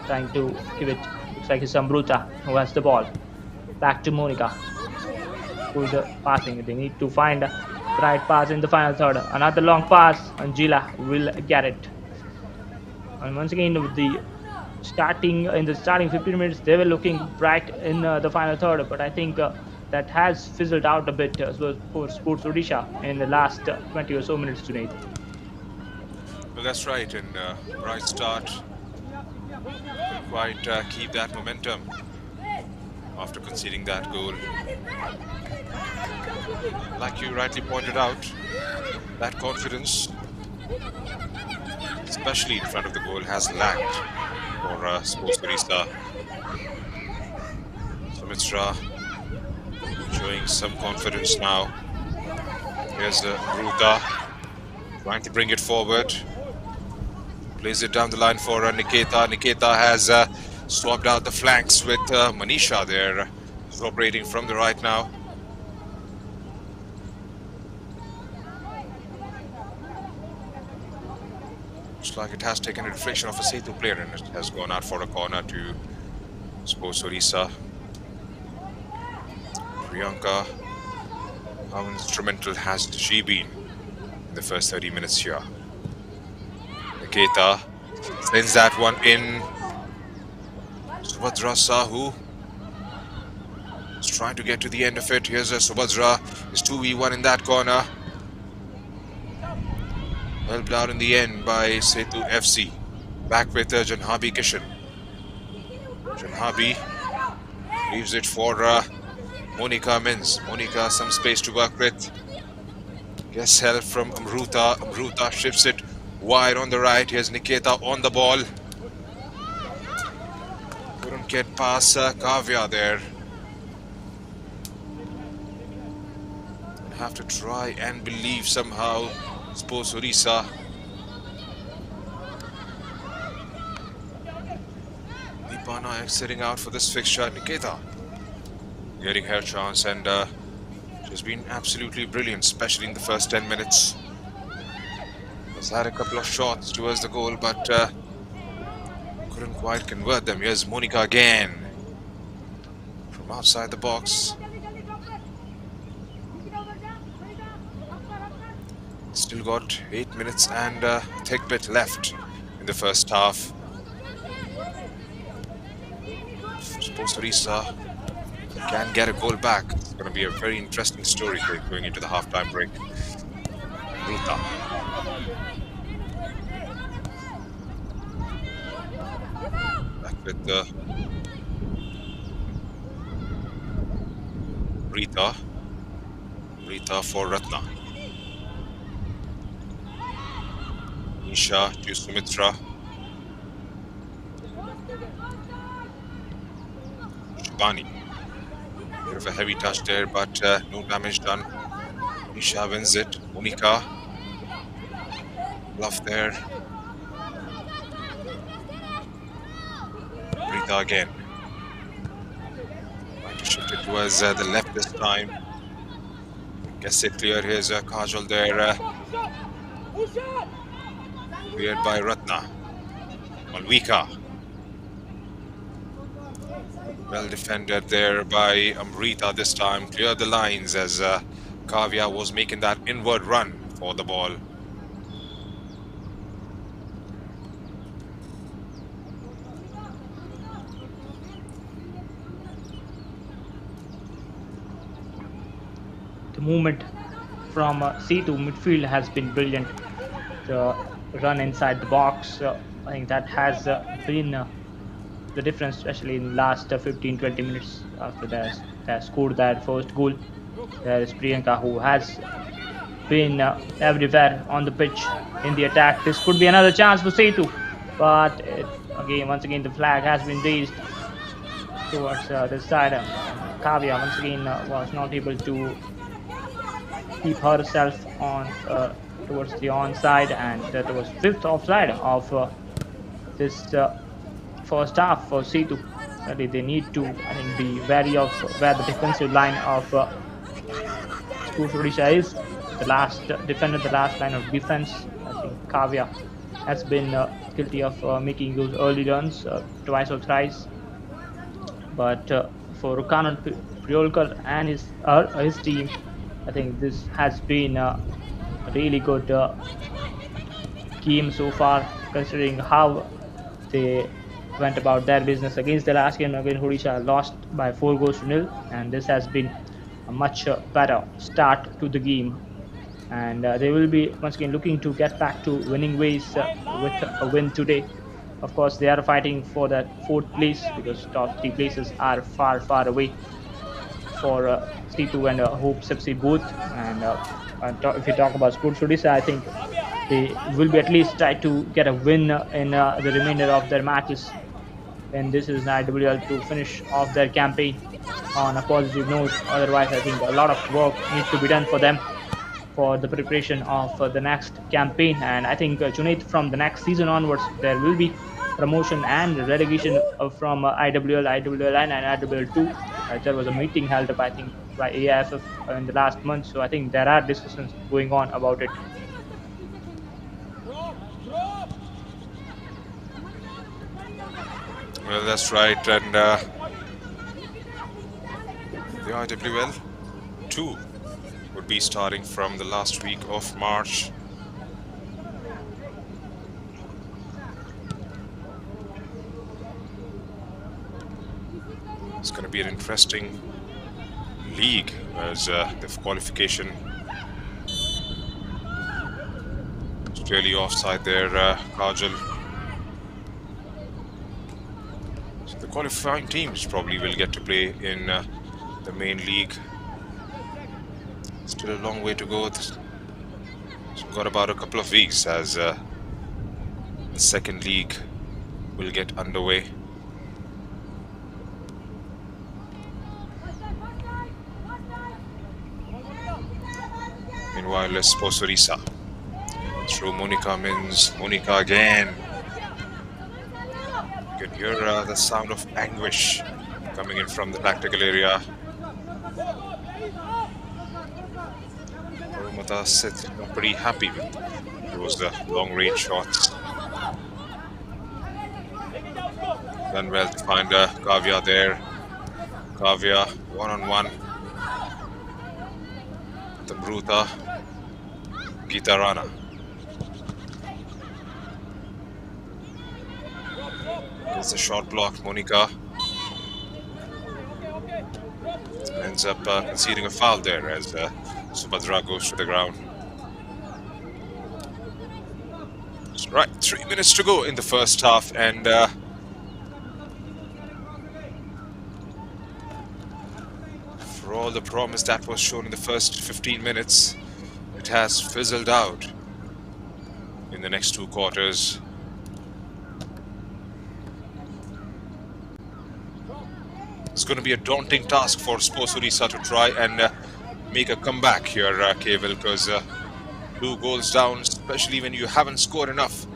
trying to give it. Looks like it's Amruta who has the ball. Back to Monica. Good passing. They need to find the right pass in the final third. Another long pass. Angela will get it. And once again, with the starting 15 minutes, they were looking bright in the final third. But I think that has fizzled out a bit for Sports Odisha in the last 20 or so minutes today. Well, that's right. And bright start. Couldn't quite keep that momentum after conceding that goal. Like you rightly pointed out, that confidence, especially in front of the goal, has lacked for Sports Odisha. Sumitra showing some confidence now. Here's Ruta trying to bring it forward. Plays it down the line for Niketa. Niketa has swapped out the flanks with Manisha there. He's operating from the right now. Looks like it has taken a deflection of a Sethu player and it has gone out for a corner to Sports Odisha. Priyanka, how instrumental has she been in the first 30 minutes here? Niketa sends that one in. Subhadra Sahu is trying to get to the end of it. Here's a Subhadra. It's 2v1 in that corner. Helped out in the end by Setu FC. Back with Janhabi Kishan. Janhabi leaves it for Monica Mins. Monica, some space to work with. Gets help from Amruta. Amruta shifts it wide on the right. Here's Niketa on the ball. Couldn't get past Kavya there. Have to try and believe somehow. Sports Odisha. Deepana exiting out for this fixture. Niketa getting her chance, and she's been absolutely brilliant, especially in the first 10 minutes. Has had a couple of shots towards the goal, but couldn't quite convert them. Here's Monica again from outside the box. Still got 8 minutes and a thick bit left in the first half. Sports Odisha can get a goal back. It's going to be a very interesting story going into the halftime break. Ruta Back with Rita. Rita for Ratna. Nisha to Sumitra. Shubani. Bit of a heavy touch there, but no damage done. Nisha wins it. Monica. Bluff there. Rita again. Trying to shift it towards the left this time. Gets it clear. Here's Kajal there. Cleared by Ratna. Malvika. Well defended there by Amrita this time. Cleared the lines as Kavya was making that inward run for the ball. The movement from Sethu midfield has been brilliant. The run inside the box, I think that has been the difference, especially in the last 15-20 minutes after they scored that first goal. There is Priyanka, who has been everywhere on the pitch in the attack. This could be another chance for Sethu, but once again the flag has been raised towards this side. Kavya once again was not able to keep herself on towards the onside, and that was fifth offside of this first half for Sethu. They need to, I think, be wary of where the defensive line of Odisha is. The last defender, the last line of defense. I think Kavya has been guilty of making those early runs twice or thrice. But for Rukanan Priolkar and his team, I think this has been a really good game so far, considering how they went about their business against the last game. Again, Odisha lost by 4-0, and this has been a much better start to the game. And they will be once again looking to get back to winning ways with a win today. Of course, they are fighting for that fourth place because top three places are far, far away for Sethu and Hopes FC both. And if you talk about Sports Odisha, I think they will be at least try to get a win in the remainder of their matches. And this is an IWL to finish off their campaign on a positive note. Otherwise, I think a lot of work needs to be done for them for the preparation of the next campaign. And I think Junaid, from the next season onwards, there will be promotion and relegation from IWL, IWL1 and IWL2. There was a meeting held up, I think, by AIFF in the last month. So I think there are discussions going on about it. Well, that's right. And the IWL 2 would be starting from the last week of March. It's going to be an interesting league as the qualification is clearly offside there, Kajal. So the qualifying teams probably will get to play in the main league. Still a long way to go. So we've got about a couple of weeks as the second league will get underway. Meanwhile, let's Sports Odisha. Through Monica Mins. Monica again. You can hear the sound of anguish coming in from the tactical area. Mata Sethu not pretty happy with those long-range shots. Done well to find Kavya there. Kavya one-on-one. The Bruta Gita Rana. Gets a shot block, Monica. Ends up conceding a foul there as Subhadra goes to the ground. Right, 3 minutes to go in the first half, and for all the promise that was shown in the first 15 minutes, it has fizzled out in the next 2 quarters. It's going to be a daunting task for Sports Odisha to try and make a comeback here, Keval, because 2 goals down, especially when you haven't scored enough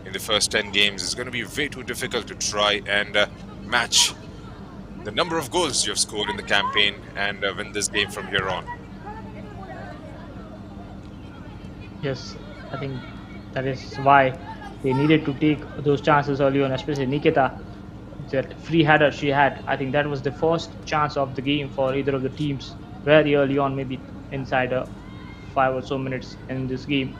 in the first 10 games, is going to be way too difficult to try and match the number of goals you have scored in the campaign and win this game from here on. Yes, I think that is why they needed to take those chances early on, especially Nikita. That free header she had, I think that was the first chance of the game for either of the teams very early on, maybe inside 5 or so minutes in this game.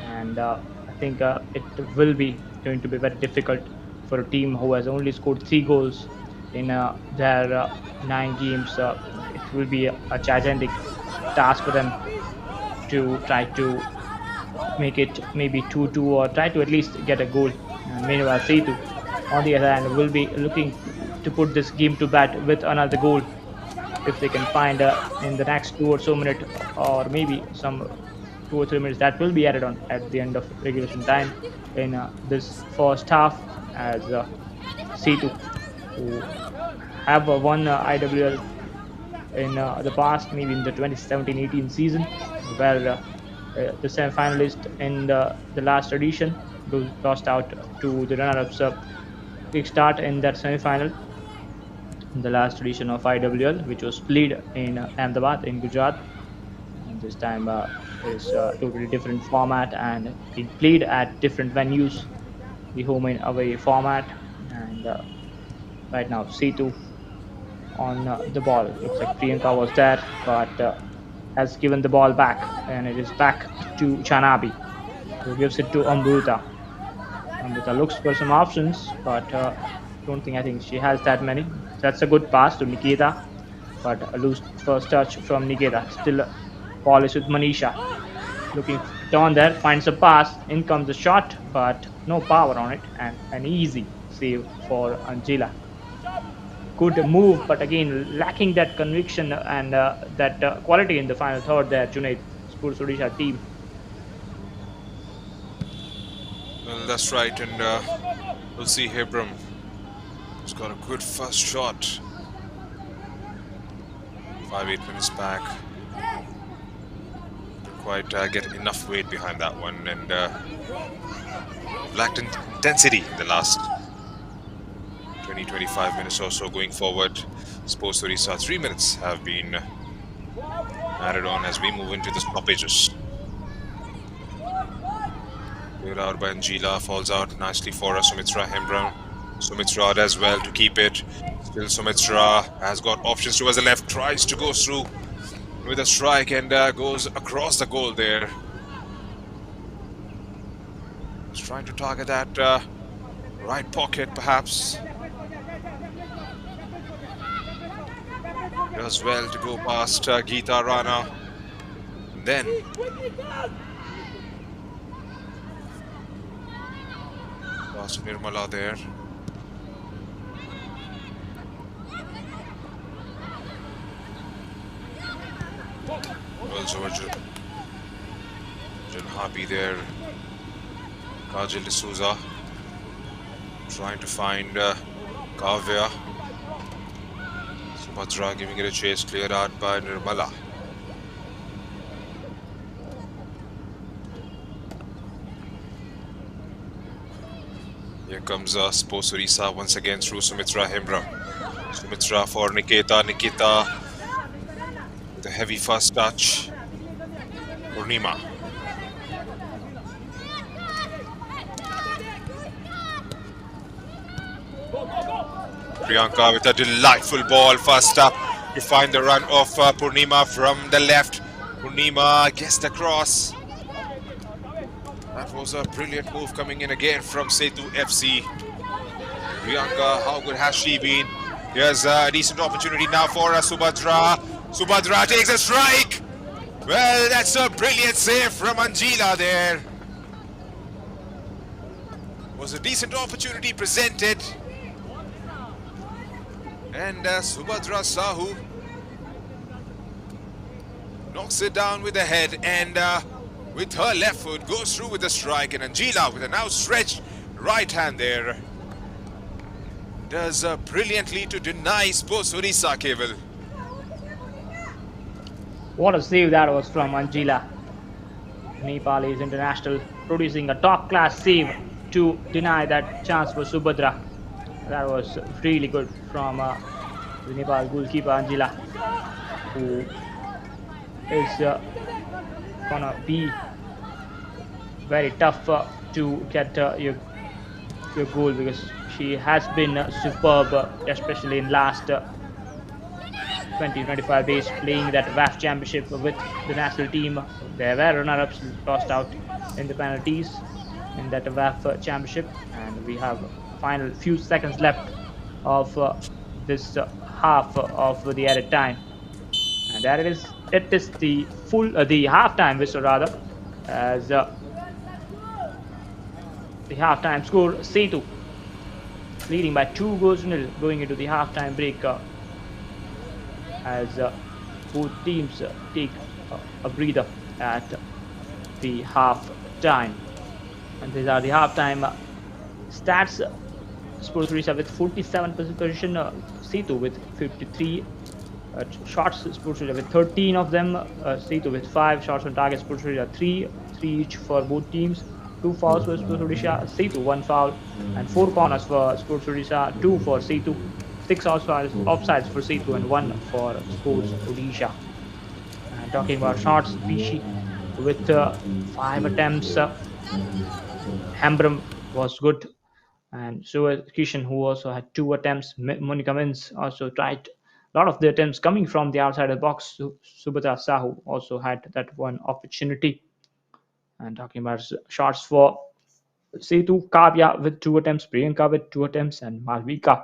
And I think it will be going to be very difficult for a team who has only scored 3 goals in their 9 games. It will be a gigantic task for them to try to make it maybe 2-2 or try to at least get a goal. And meanwhile, Sethu on the other hand will be looking to put this game to bed with another goal if they can find in the next 2 or so minutes, or maybe some 2 or 3 minutes that will be added on at the end of regulation time in this first half, as Sethu, who have won IWL in the past, maybe in the 2017-18 season, where the semi-finalist in the last edition lost out to the runner-ups quick start in that semi-final in the last edition of IWL, which was played in Ahmedabad in Gujarat. And this time is a totally different format and it played at different venues, the home and away format. And right now Sethu on the ball. Looks like Priyanka was there, but has given the ball back, and it is back to Chanabi, who gives it to Amruta. Amruta looks for some options, but I think she has that many. That's a good pass to Nikita, but a loose first touch from Nikita. Still ball is with Manisha. Looking down there, finds a pass, in comes the shot, but no power on it, and an easy save for Angela. Good move, but again lacking that conviction and that quality in the final third there, Junaid, Sports Odisha team. Well, that's right, and we'll see Hebram. He's got a good first shot. 5-8 minutes back. Didn't quite get enough weight behind that one, and lacked intensity in the last 20-25 minutes or so going forward. Sports Odisha 3 minutes have been added on as we move into the stoppages. Cleared out by Angela, falls out nicely for us. Sumitra Hembram. Sumitra as well to keep it. Still Sumitra has got options towards the left, tries to go through with a strike and goes across the goal there. He's trying to target that right pocket perhaps. Does well to go past Geeta Rana. And then past Nirmala there. Well, George Happy there. Kajal D'Souza trying to find Kavya. Subhadra giving it a chase, cleared out by Nirmala. Here comes Sports Odisha once again through Sumitra Hembram. Sumitra for Nikita. Nikita with a heavy first touch. Purnima. Priyanka with a delightful ball first up to find the run of Purnima from the left. Purnima gets the cross. That was a brilliant move coming in again from Setu FC. Priyanka, how good has she been? Here's a decent opportunity now for Subhadra. Subhadra takes a strike. Well, that's a brilliant save from Angela there. Was a decent opportunity presented. And Subhadra Sahu knocks it down with the head, and with her left foot goes through with the strike, and Angela with an outstretched right hand there does brilliantly to deny Sports Odisha Keval. What a save that was from Angela. Nepalese international producing a top-class save to deny that chance for Subhadra. That was really good from the Nepal goalkeeper Angela, who is gonna be very tough to get your goal, because she has been superb, especially in last 20-25 days playing that WAF championship with the national team. They were runner-ups, lost out in the penalties in that WAF championship, and we have final few seconds left of this half of the added time, and there it is. It is the halftime whistle rather, as the halftime score: Setu leading by 2 goals to 0 going into the halftime break, as both teams take a breather at the half time. And these are the halftime stats. Sports Odisha with 47% position, Setu with 53 shots, Sports Odisha with 13 of them, Setu with 5 shots on target, Sports Odisha 3 each for both teams. 2 fouls for Sports Odisha, Setu 1 foul, and 4 corners for Sports Odisha, 2 for Setu, 6 offsides for Setu, and 1 for Sports Odisha. And talking about shots, Pishi with 5 attempts. Hambram was good, and so was Kishan, who also had 2 attempts. Monica Mins also tried a lot of the attempts coming from the outside of the box. Subhatra Sahu also had that one opportunity. And talking about shots for Setu, Kavya with 2 attempts, Priyanka with 2 attempts, and Malvika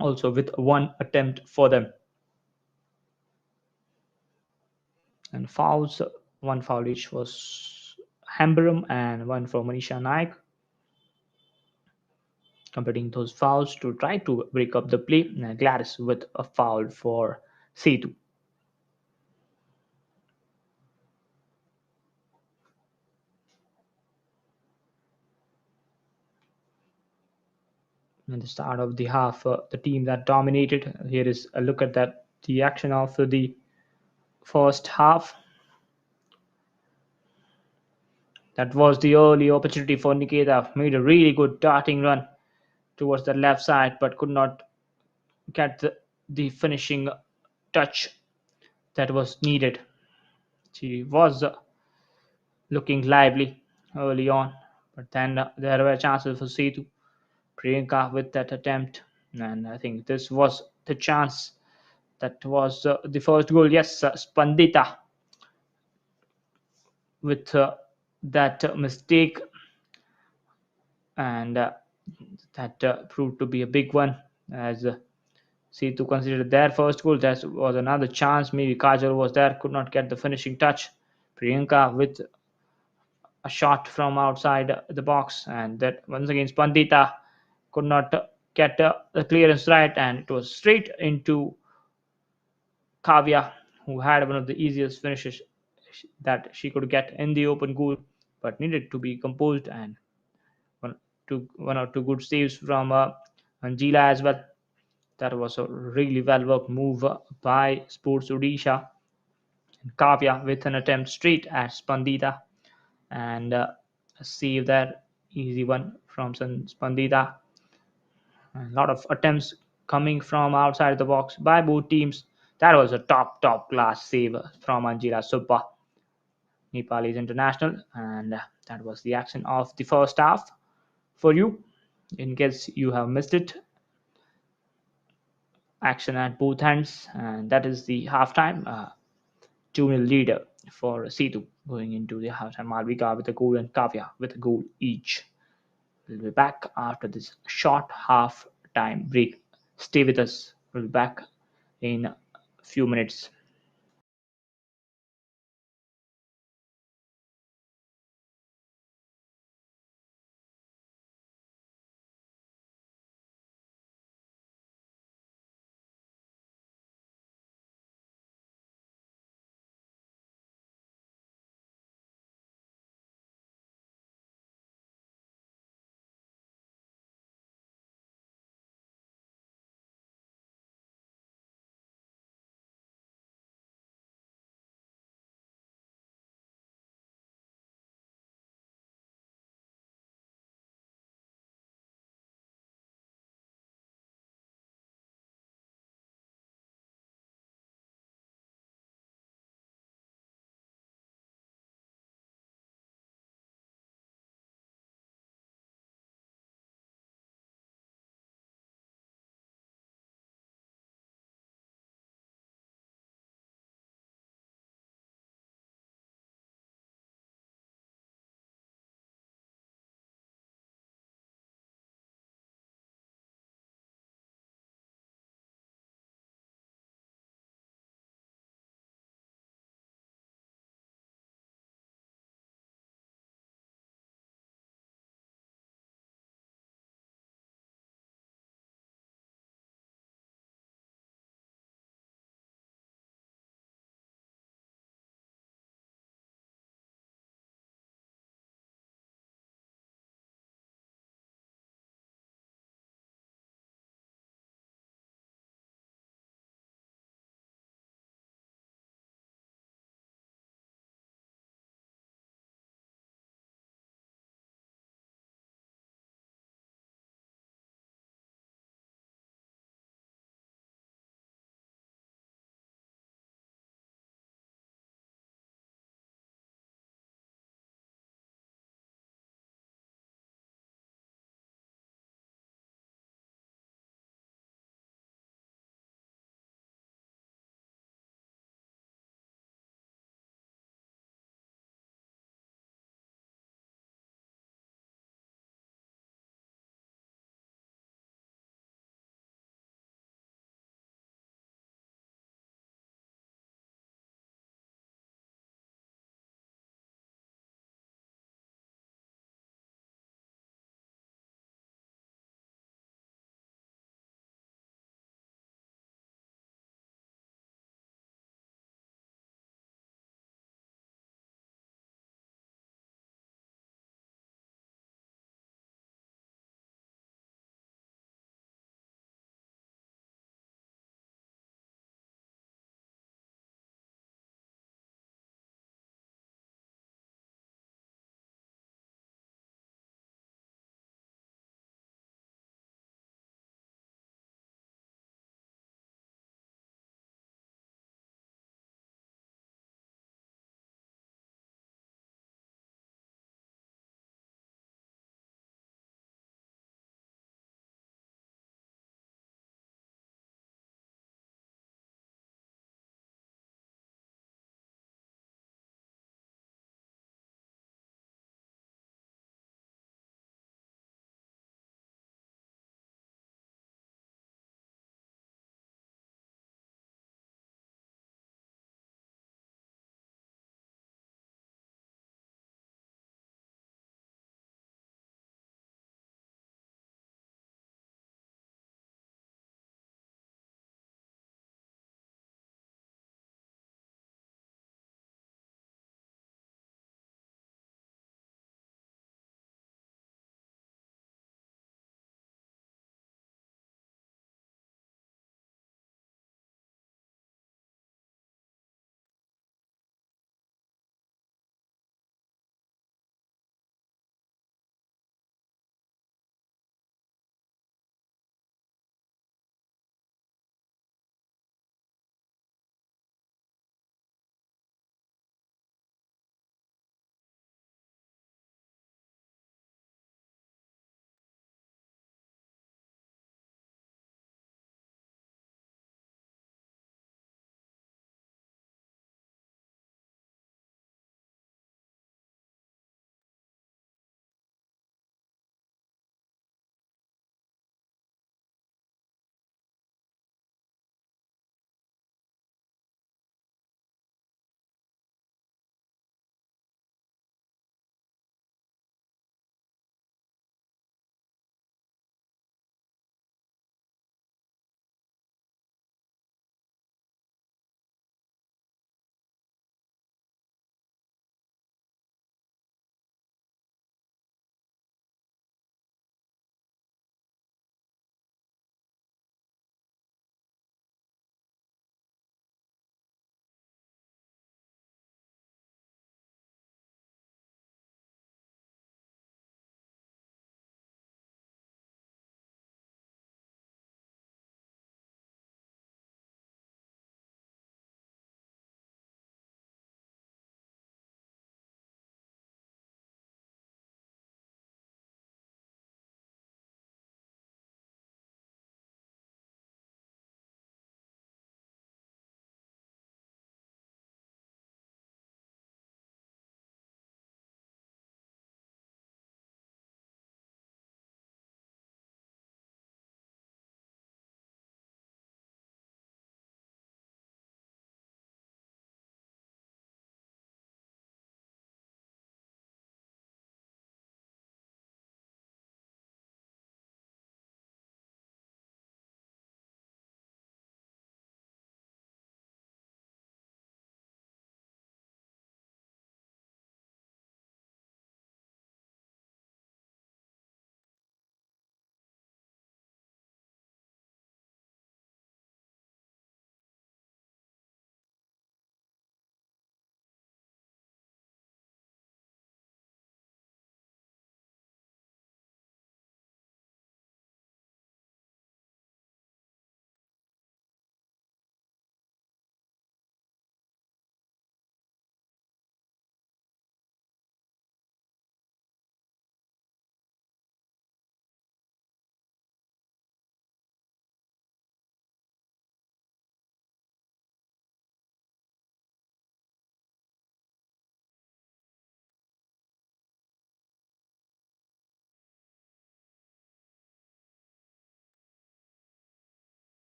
also with 1 attempt for them. And fouls, 1 foul each was Hambaram and 1 for Manisha Naik. Completing those fouls to try to break up the play. Gladys with a foul for Setu. At the start of the half, the team that dominated. Here is a look at the action of the first half. That was the early opportunity for Nikita. Made a really good darting run towards the left side, but could not get the finishing touch that was needed. She was looking lively early on, but then there were chances for Setu. Priyanka with that attempt, and I think this was the chance. That was the first goal. Yes, Spandita with that mistake, and that proved to be a big one, as Setu considered their first goal. That was another chance. Maybe Kajal was there, could not get the finishing touch. Priyanka with a shot from outside the box, and that once again Spandita could not get the clearance right, and it was straight into Kavya, who had one of the easiest finishes that she could get in the open goal, but needed to be composed, and one or two good saves from Angela as well. That was a really well worked move by Sports Odisha. And Kavya with an attempt straight at Spandita, and a save there, easy one from Spandita. A lot of attempts coming from outside the box by both teams. That was a top class save from Anjila Subba, Nepalese international, and that was the action of the first half for you. In case you have missed it, action at both ends, and that is the halftime. 2-0 leader for Setu going into the halftime. Malvika with a goal and Kavya with a goal each. We'll be back after this short half time break. Stay with us. We'll be back in a few minutes.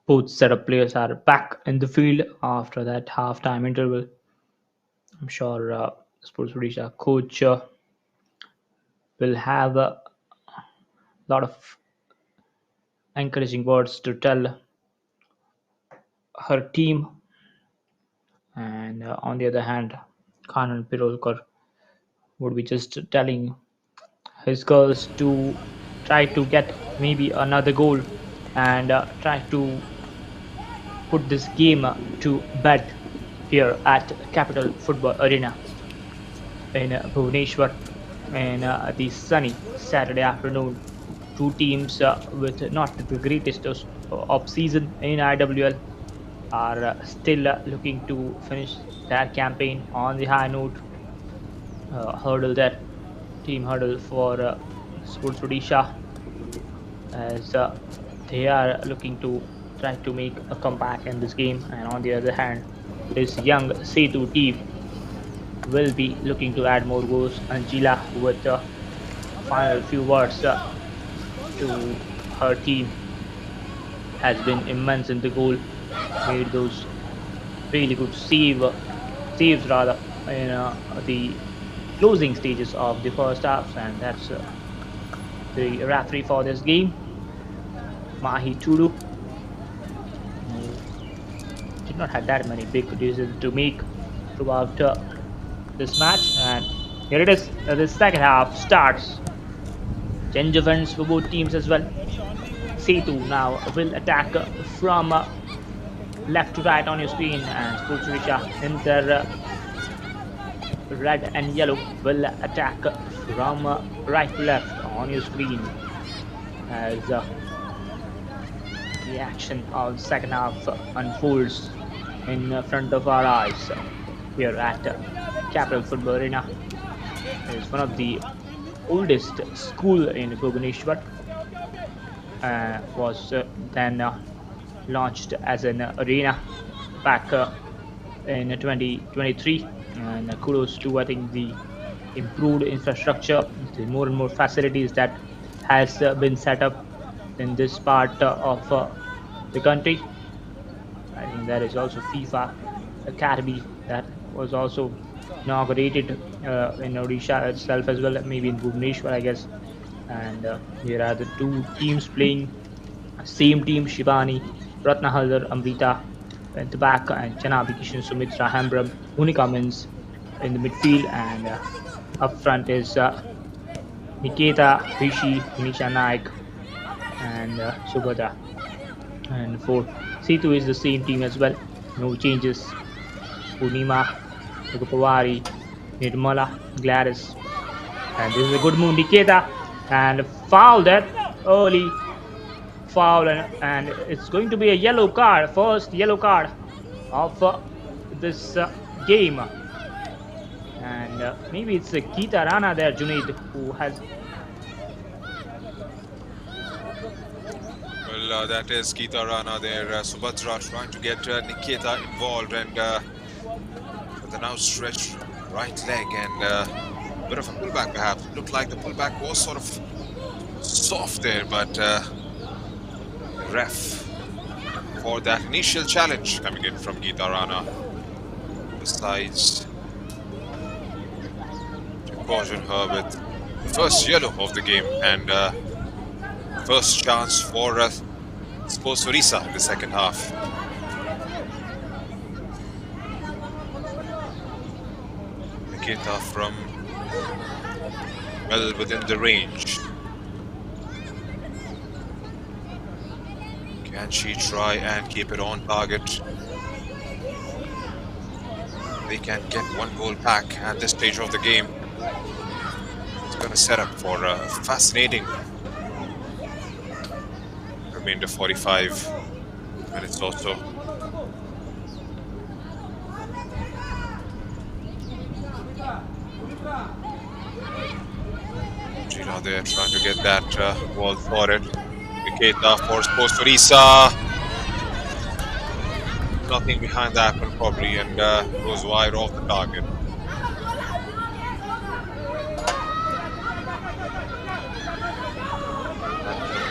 Both set of players are back in the field after that half-time interval. I'm sure Sports Odisha coach will have a lot of encouraging words to tell her team. And on the other hand, Khan Pirolkar would be just telling his girls to try to get maybe another goal and try to put this game to bed here at Capital Football Arena in Bhubaneswar in the sunny Saturday afternoon. Two teams with not the greatest of season in IWL are still looking to finish their campaign on the high note. Hurdle that team hurdle for Sports Odisha as they are looking to try to make a comeback in this game, and on the other hand, this young Sethu team will be looking to add more goals. Angela with a final few words to her team has been immense in the goal, made those really good saves rather in the closing stages of the first half, and that's the referee for this game, Mahi Tudu, who did not have that many big decisions to make throughout this match. And here it is, the second half starts. Change of ends for both teams as well. Sethu now will attack from left to right on your screen, and Sports Odisha in their red and yellow will attack from right to left on your screen as the action of the second half unfolds in front of our eyes here at Capital Football Arena. It's one of the oldest school in Bhubaneswar. Was then launched as an arena back in 2023, and kudos to, I think, the improved infrastructure, the more and more facilities that has been set up in this part of the country. I think there is also FIFA Academy that was also inaugurated in Odisha itself as well, maybe in Bhubaneswar, I guess. And here are the two teams playing. Same team: Shivani, Ratna Haldar, Amrita at the back, and Chanabi Kishan, Sumitra, Hambram, Unika Mins in the midfield, and up front is Niketa, Rishi, Nisha Naik, and Subhadra. And for Sethu is the same team as well, no changes. Purnima, Rupawari, Nirmala, Gladys, and this is a good move, Niketa, and foul that early foul, and it's going to be a yellow card, first yellow card of this game. And maybe it's Geeta Rana there, Junaid, who has. Well, that is Geeta Rana there. Subhadra trying to get Niketa involved, and with an outstretched right leg and a bit of a pullback perhaps. Looked like the pullback was sort of soft there, but ref for that initial challenge coming in from Geeta Rana decides to caution her with the first yellow of the game, and first chance for Sports Odisha in the second half. Niketa from well within the range. Can she try and keep it on target? They can get one goal back at this stage of the game. It's going to set up for a fascinating remainder 45 minutes or so. Gina there trying to get that ball sorted. Niketa for Sports Odisha. Nothing behind that one probably, and goes wide off the target.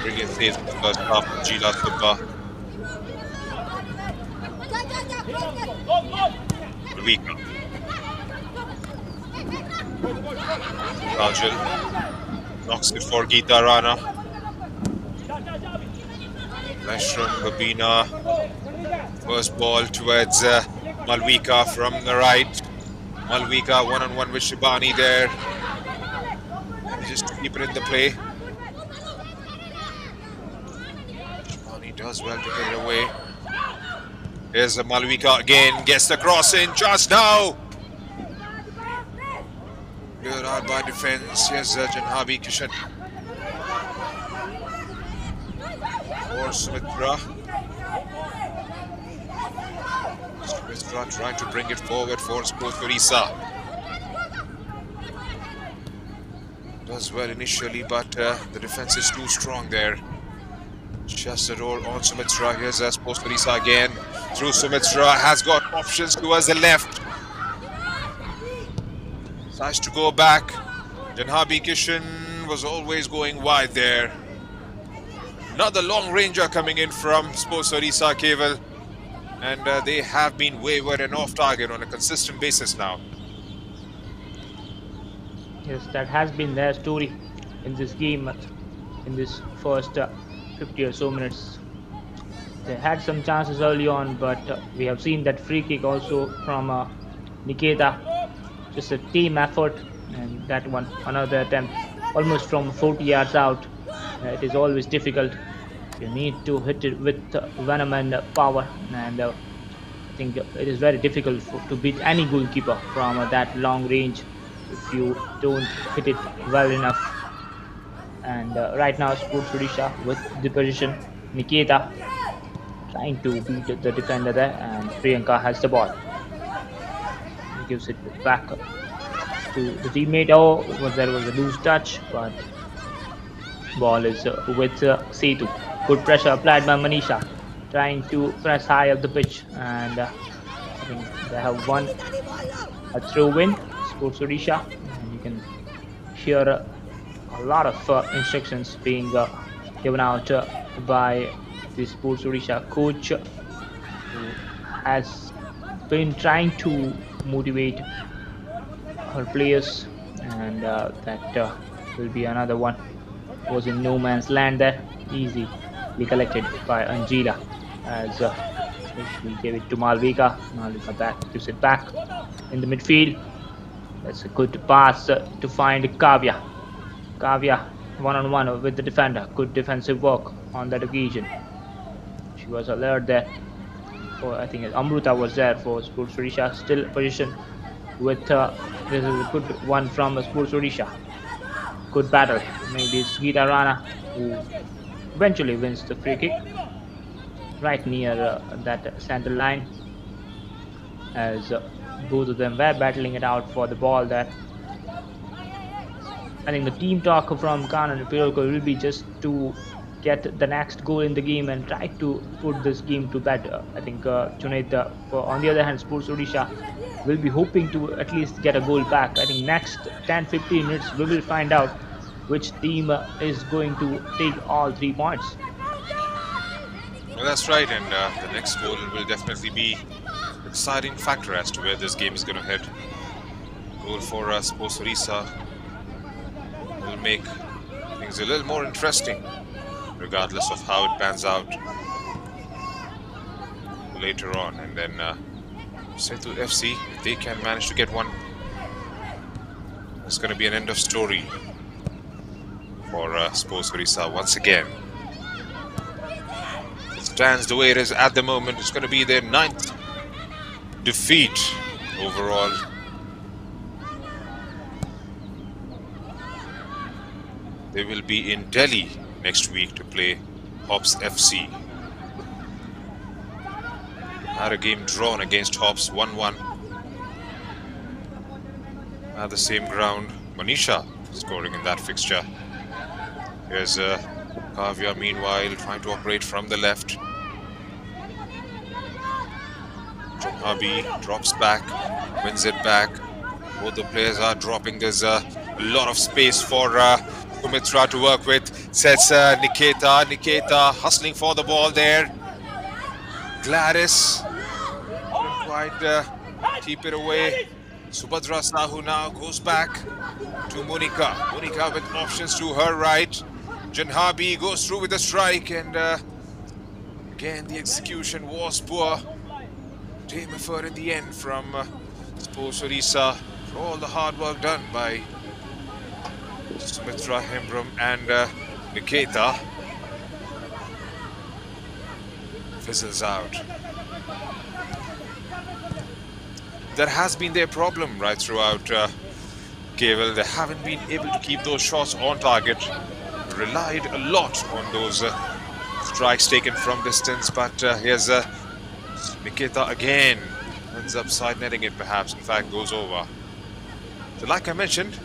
Brilliant saves in the first half of Gila Subba. Malvika. Rajal knocks it for Geeta Rana. Lashram Babina. First ball towards Malvika from the right. Malvika one-on-one with Shibani there. Just to keep it in the play. Shibani does well to get it away. Here's the Malvika again. Gets the cross in just now. Cleared out by defense. Here's Janhabi Kishan. Or Sumitra. Sumitra trying to bring it forward for Sports Odisha. Does well initially, but the defense is too strong there. Shastador on Sumitra. Here's Sports Odisha again. Through Sumitra. Has got options towards the left. Tries to go back. Janhabi Kishan was always going wide there. Another long ranger coming in from Sports Odisha Keval. And they have been wayward and off target on a consistent basis now. Yes, that has been their story in this game, in this first 50 or so minutes. They had some chances early on, but we have seen that free kick also from Niketa. Just a team effort, and that one, another attempt, almost from 40 yards out. It is always difficult. You need to hit it with venom and power, and I think it is very difficult to beat any goalkeeper from that long range if you don't hit it well enough. And right now, Sports Odisha with the position. Niketa trying to beat the defender there, and Priyanka has the ball. He gives it back to the teammate. Oh, there was a loose touch, but ball is with Sethu. Good pressure applied by Manisha, trying to press high up the pitch, and I think they have won a throw-in, Sports Odisha, and you can hear a lot of instructions being given out by the Sports Odisha coach, who has been trying to motivate her players, and that will be another one. Was in no man's land there, easily collected by Angela, as we gave it to Malvika. Malvika gives it back in the midfield. That's a good pass to find Kavya. Kavya one-on-one with the defender. Good defensive work on that occasion. She was alert there. I think Amruta was there for Sports Odisha. Still position with this is a good one from Sports Odisha. Good battle. Maybe it's Geeta Rana who eventually wins the free kick right near that center line, as both of them were battling it out for the ball there. I think the team talk from Khan and Piroko will be just to get the next goal in the game and try to put this game to bed. I think Junaid, on the other hand, Sports Odisha will be hoping to at least get a goal back. I think next 10-15 minutes we will find out which team is going to take all 3 points. Well, that's right, and the next goal will definitely be an exciting factor as to where this game is going to head. Goal for Sports Odisha will make things a little more interesting, regardless of how it pans out later on. And then Setu FC, if they can manage to get one, it's going to be an end of story for Sports Odisha once again. It stands the way it is at the moment. It's going to be their 9th defeat overall. They will be in Delhi next week to play Hops FC. Had a game drawn against Hops 1-1 at the same ground. Manisha scoring in that fixture. Here's Kavya meanwhile trying to operate from the left. Janhabi drops back, wins it back. Both the players are dropping. There's a lot of space for Sumitra to work with. Sets Niketa hustling for the ball there. Gladys quite keep it away. Subhadra Sahu now goes back to Monika. Monika with options to her right. Janhabi goes through with a strike, and again the execution was poor. Team effort in the end from Sports Odisha for all the hard work done by Sumitra Hembram and Niketa. Fizzles out. That has been their problem right throughout KWL. They haven't been able to keep those shots on target. Relied a lot on those strikes taken from distance, but here's Niketa again. Ends up side netting it perhaps, in fact goes over. So like I mentioned,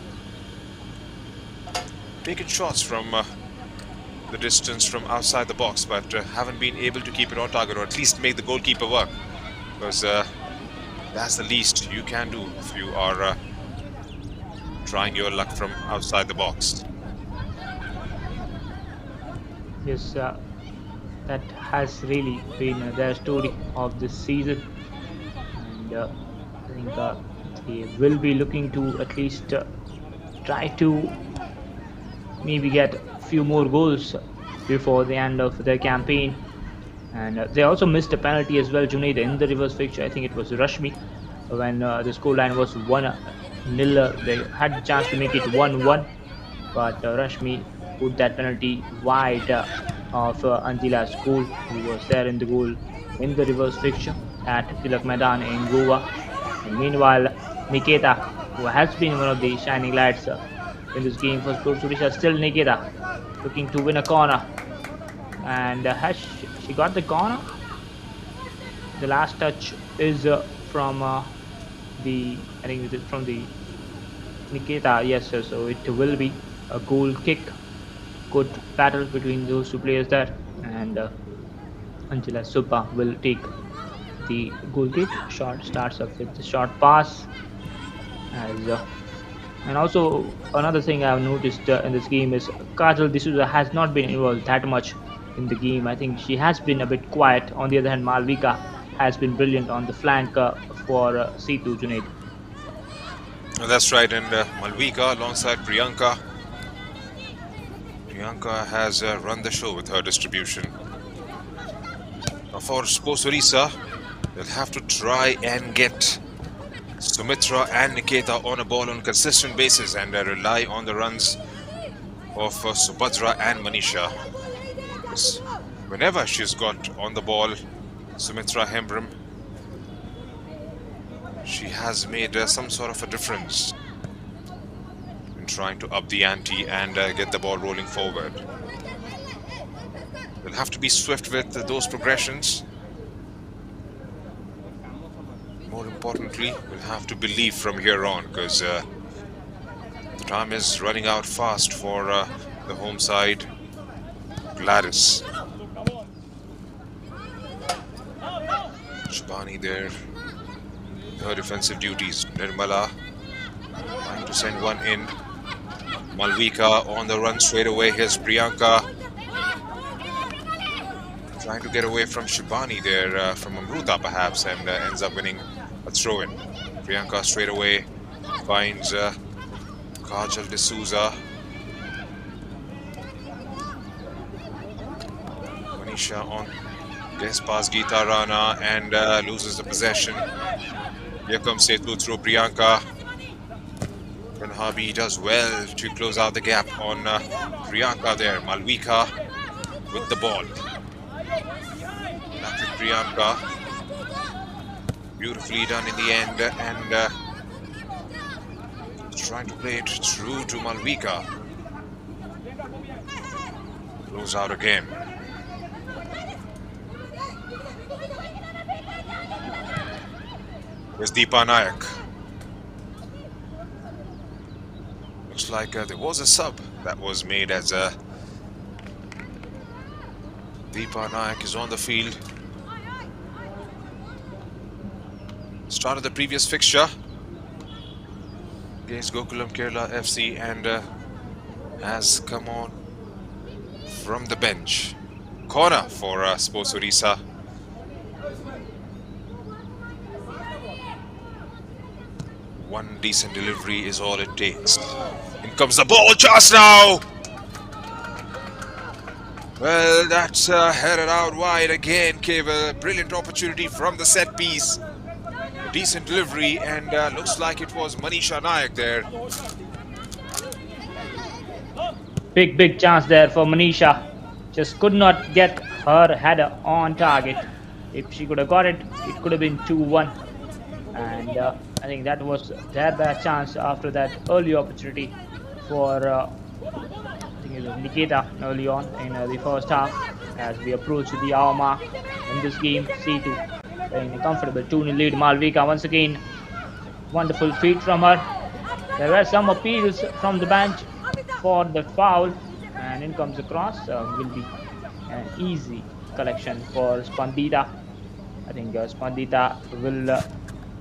taken shots from the distance from outside the box, but haven't been able to keep it on target, or at least make the goalkeeper work, because that's the least you can do if you are trying your luck from outside the box. Yes, that has really been their story of this season, and I think they will be looking to at least try to maybe get a few more goals before the end of their campaign. And they also missed a penalty as well, Junaid, in the reverse fixture. I think it was Rashmi when the scoreline was 1-0. They had the chance to make it 1-1, but Rashmi put that penalty wide of Anjila's goal, who was there in the goal in the reverse fixture at Tilak Maidan in Goa. And meanwhile, Niketa, who has been one of the shining lights in this game for Sports Odisha, still Niketa looking to win a corner. And has she got the corner? The last touch is from I think it's from the Niketa. Yes, sir. So it will be a goal kick. Good battle between those two players there, and Angela Supa will take the goal kick. Shot starts off with the short pass, and also another thing I've noticed in this game is Kajal D'Souza has not been involved that much in the game. I think she has been a bit quiet. On the other hand, Malvika has been brilliant on the flank for Sethu, Junaid. Well, that's right, and Malvika alongside Priyanka. Priyanka has run the show with her distribution. Now for Sports Odisha, they'll have to try and get Sumitra and Niketa on a ball on a consistent basis, and rely on the runs of Subhadra and Manisha. Whenever she's got on the ball, Sumitra Hembram, she has made some sort of a difference in trying to up the ante and get the ball rolling forward. We'll have to be swift with those progressions. More importantly, we'll have to believe from here on, because the time is running out fast for the home side. Gladys. Shabani there. Her defensive duties. Nirmala trying to send one in. Malvika on the run straight away. Here's Priyanka trying to get away from Shabani there, from Amruta perhaps, and ends up winning a throw in. Priyanka straight away finds Kajal D'Souza. Manisha on gets past Geeta Rana and loses the possession. Here comes Sethu through Priyanka. Ranhabi does well to close out the gap on Priyanka there. Malvika with the ball. Back with Priyanka. Beautifully done in the end, and trying to play it through to Malvika. Close out again. There's Deepa Nayak. Looks like there was a sub that was made as Deepa Nayak is on the field. Started the previous fixture against Gokulam Kerala FC and has come on from the bench. Corner for Sports Odisha. One decent delivery is all it takes. In comes the ball just now. Well, that's headed out wide again, Cable. Brilliant opportunity from the set piece. Decent delivery, and looks like it was Manisha Nayak there. Big chance there for Manisha. Just could not get her header on target. If she could have got it, it could have been 2-1. And I think that was their bad chance after that early opportunity for I think it was Nikita early on in the first half. As we approach the hour mark in this game, Sethu in a comfortable 2-0 lead. Malvika once again, wonderful feat from her. There were some appeals from the bench for the foul, and in comes across. Will be an easy collection for Spandita. I think Spandita will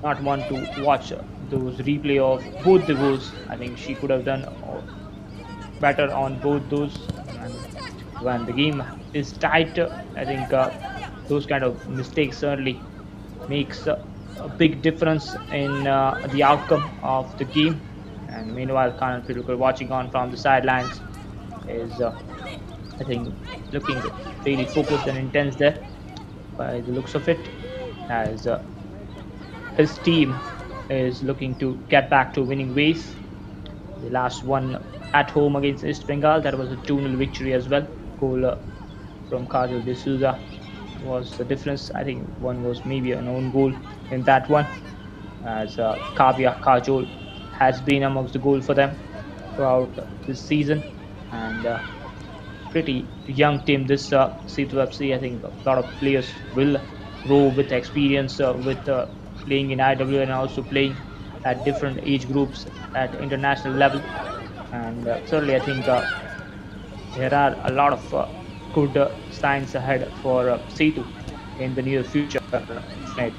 not want to watch those replay of both the goals. I think she could have done better on both those. And when the game is tight, I think those kind of mistakes certainly makes a big difference in the outcome of the game. And meanwhile, Kanan Pilukar watching on from the sidelines is, I think, looking really focused and intense there by the looks of it, as his team is looking to get back to winning ways. The last one at home against East Bengal, that was a 2-0 victory as well. Goal from Kajol D'Souza was the difference. I think one was maybe an own goal in that one, as Kavya Kajol has been amongst the goal for them throughout this season. And pretty young team, this Setu FC. I think a lot of players will grow with experience with playing in IWL and also playing at different age groups at international level. And certainly I think there are a lot of good signs ahead for Sethu in the near future. Right.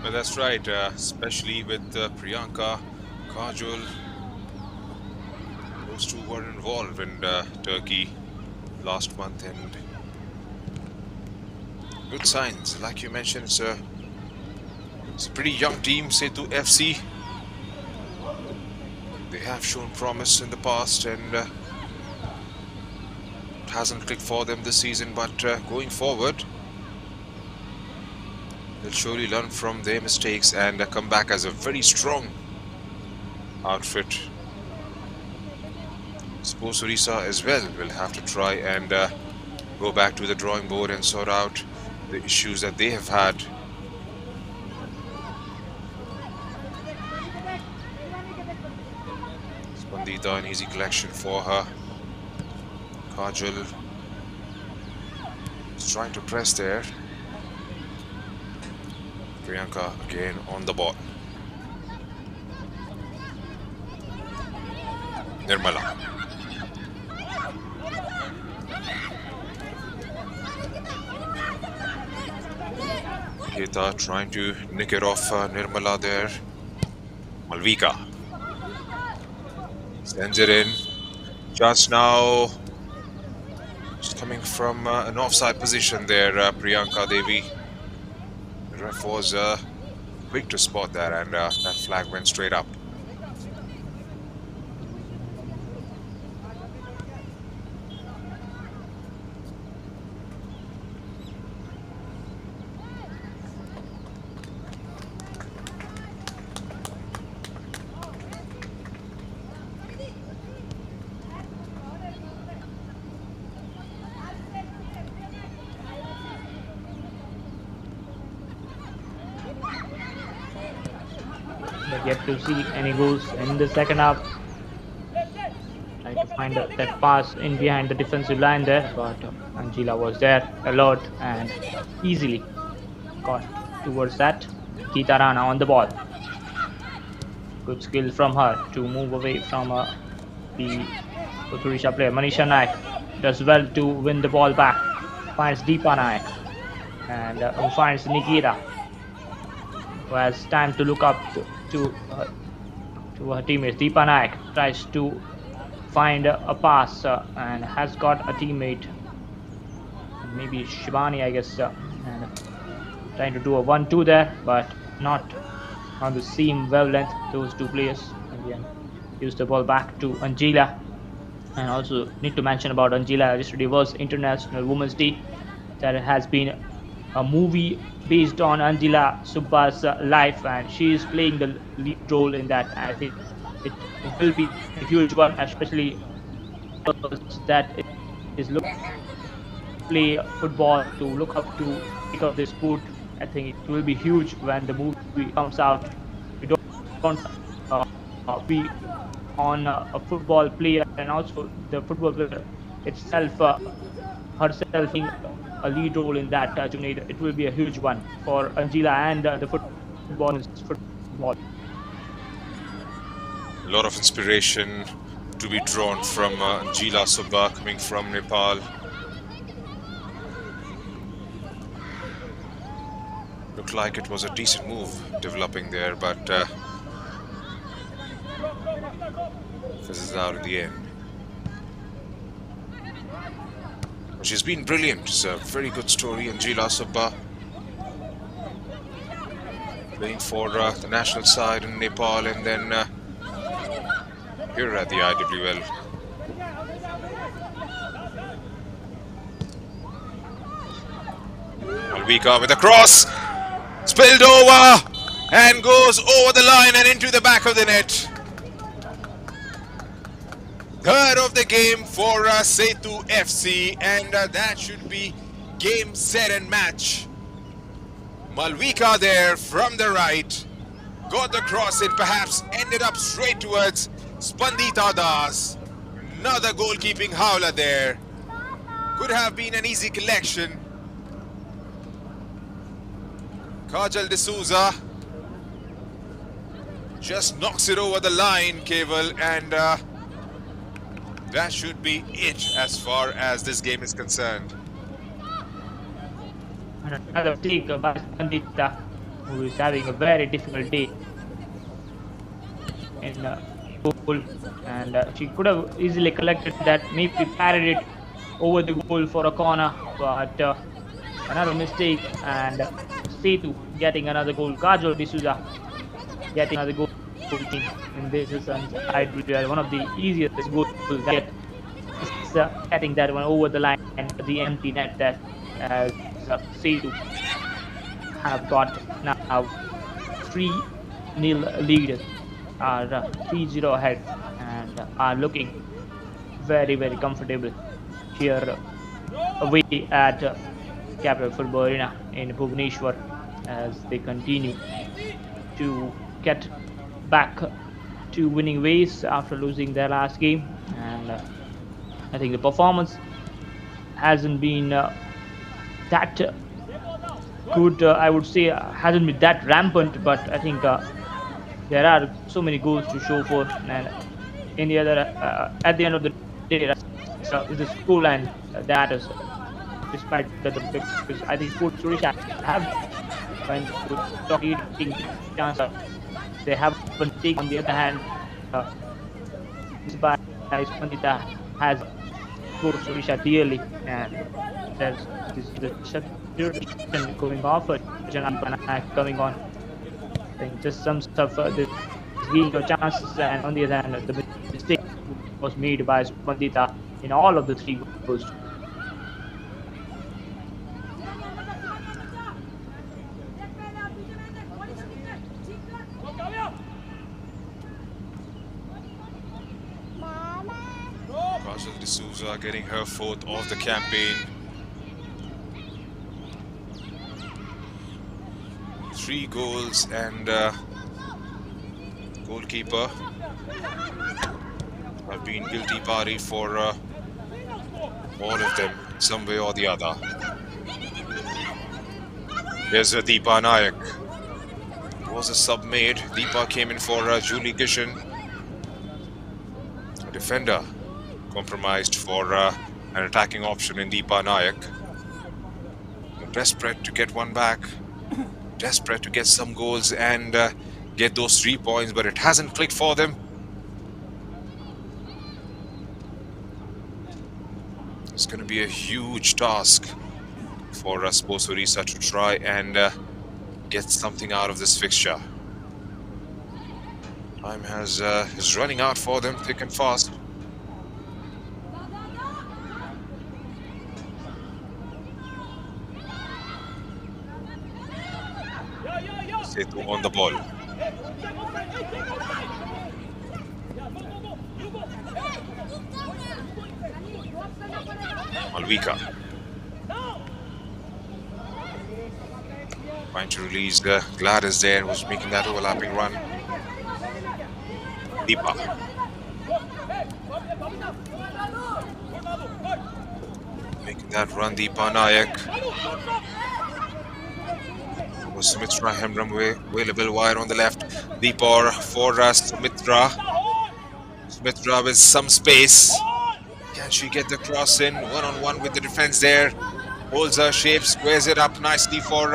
Well, that's right, especially with Priyanka, Kajol. Those two were involved in Turkey last month, and good signs. Like you mentioned, it's a pretty young team, Setu FC. They have shown promise in the past, and it hasn't clicked for them this season, but going forward, they'll surely learn from their mistakes and come back as a very strong outfit. Suppose Odisha as well will have to try and go back to the drawing board and sort out the issues that they have had. Spandita, an easy collection for her. Kajol is trying to press there. Priyanka again on the ball. Nirmala. Nikita trying to nick it off Nirmala there. Malvika sends it in. Just now, just coming from an offside position there, Priyanka Devi. The ref was quick to spot that, and that flag went straight up. Yet to see any goals in the second half. Trying to find that pass in behind the defensive line there, but Angela was there, alert, and easily got towards that. Geeta Rana on the ball. Good skill from her to move away from the Odisha player. Manisha Nayak does well to win the ball back. Finds Deepa Nayak and finds Nikita, who has time to look up to her teammates. Deepa Nayak tries to find a pass and has got a teammate, maybe Shivani, I guess, and trying to do a 1-2 there, but not on the same wavelength, those two players. And then use the ball back to Angela. And also need to mention about Angela. Yesterday was International Women's Day. There has been a movie based on Angela Subba's life, and she is playing the lead role in that. I think it will be a huge one, especially that is looking to play football, to look up to pick up the sport. I think it will be huge when the movie comes out. We don't be on a football player, and also the football player itself, herself being a lead role in that. Junaid, it will be a huge one for Angela and the football. A lot of inspiration to be drawn from Anjila Subba coming from Nepal. Looked like it was a decent move developing there, but this is out in the end. She's been brilliant. It's a very good story, Anjila Subba. Playing for the national side in Nepal, and then here at the IWL. Malvika with a cross, spilled over and goes over the line and into the back of the net. Third of the game for Setu FC, and that should be game, set and match. Malvika there from the right, got the cross in, perhaps ended up straight towards Spandita Das. Another goalkeeping howler there. Could have been an easy collection. Kajal D'Souza just knocks it over the line, Keval, and that should be it as far as this game is concerned. Another take by Spandita, who is having a very difficult day in goal, and she could have easily collected that, maybe parried it over the goal for a corner, but another mistake, and Sethu getting another goal. Kajal D'Souza getting another goal, and this is one of the easiest goals to get. Getting that one over the line and the empty net that Sethu have got now 3-0 lead, are 3-0 ahead, and are looking very, very comfortable here away at Capital Football Arena in Bhubaneswar, as they continue to get back to winning ways after losing their last game. And I think the performance hasn't been that good. I would say hasn't been that rampant, but I think there are so many goals to show for, and in the other at the end of the day, it's the scoreline that is, despite the because I think Port Odisha have when talking chance they haven't taken. On the other hand, by Spandita has Port Odisha dearly, and there's the substitution going off, Janapana coming on. I think just some stuff this giving your chances, and on the other hand, the mistake was made by Spandita in all of the 3 goals. Kajal D'Souza getting her 4th of the campaign. 3 goals, and goalkeeper have been guilty party for all of them, some way or the other. Here's Deepa Nayak. It was a sub made. Deepa came in for Julie Kishan. A defender compromised for an attacking option in Deepa Nayak. Desperate to get one back. Desperate to get some goals and get those 3 points, but it hasn't clicked for them. It's going to be a huge task for Sports Odisha to try and get something out of this fixture. Time is running out for them thick and fast. Sethu on the ball. Malvika trying to release Gladys there, was making that overlapping run. Deepa. Making that run, Deepa Nayak. Was Sumitra Hemram available wide on the left. Deepa for Sumitra. Sumitra with some space. Can she get the cross in? One-on-one with the defense there. Holds her shape, squares it up nicely for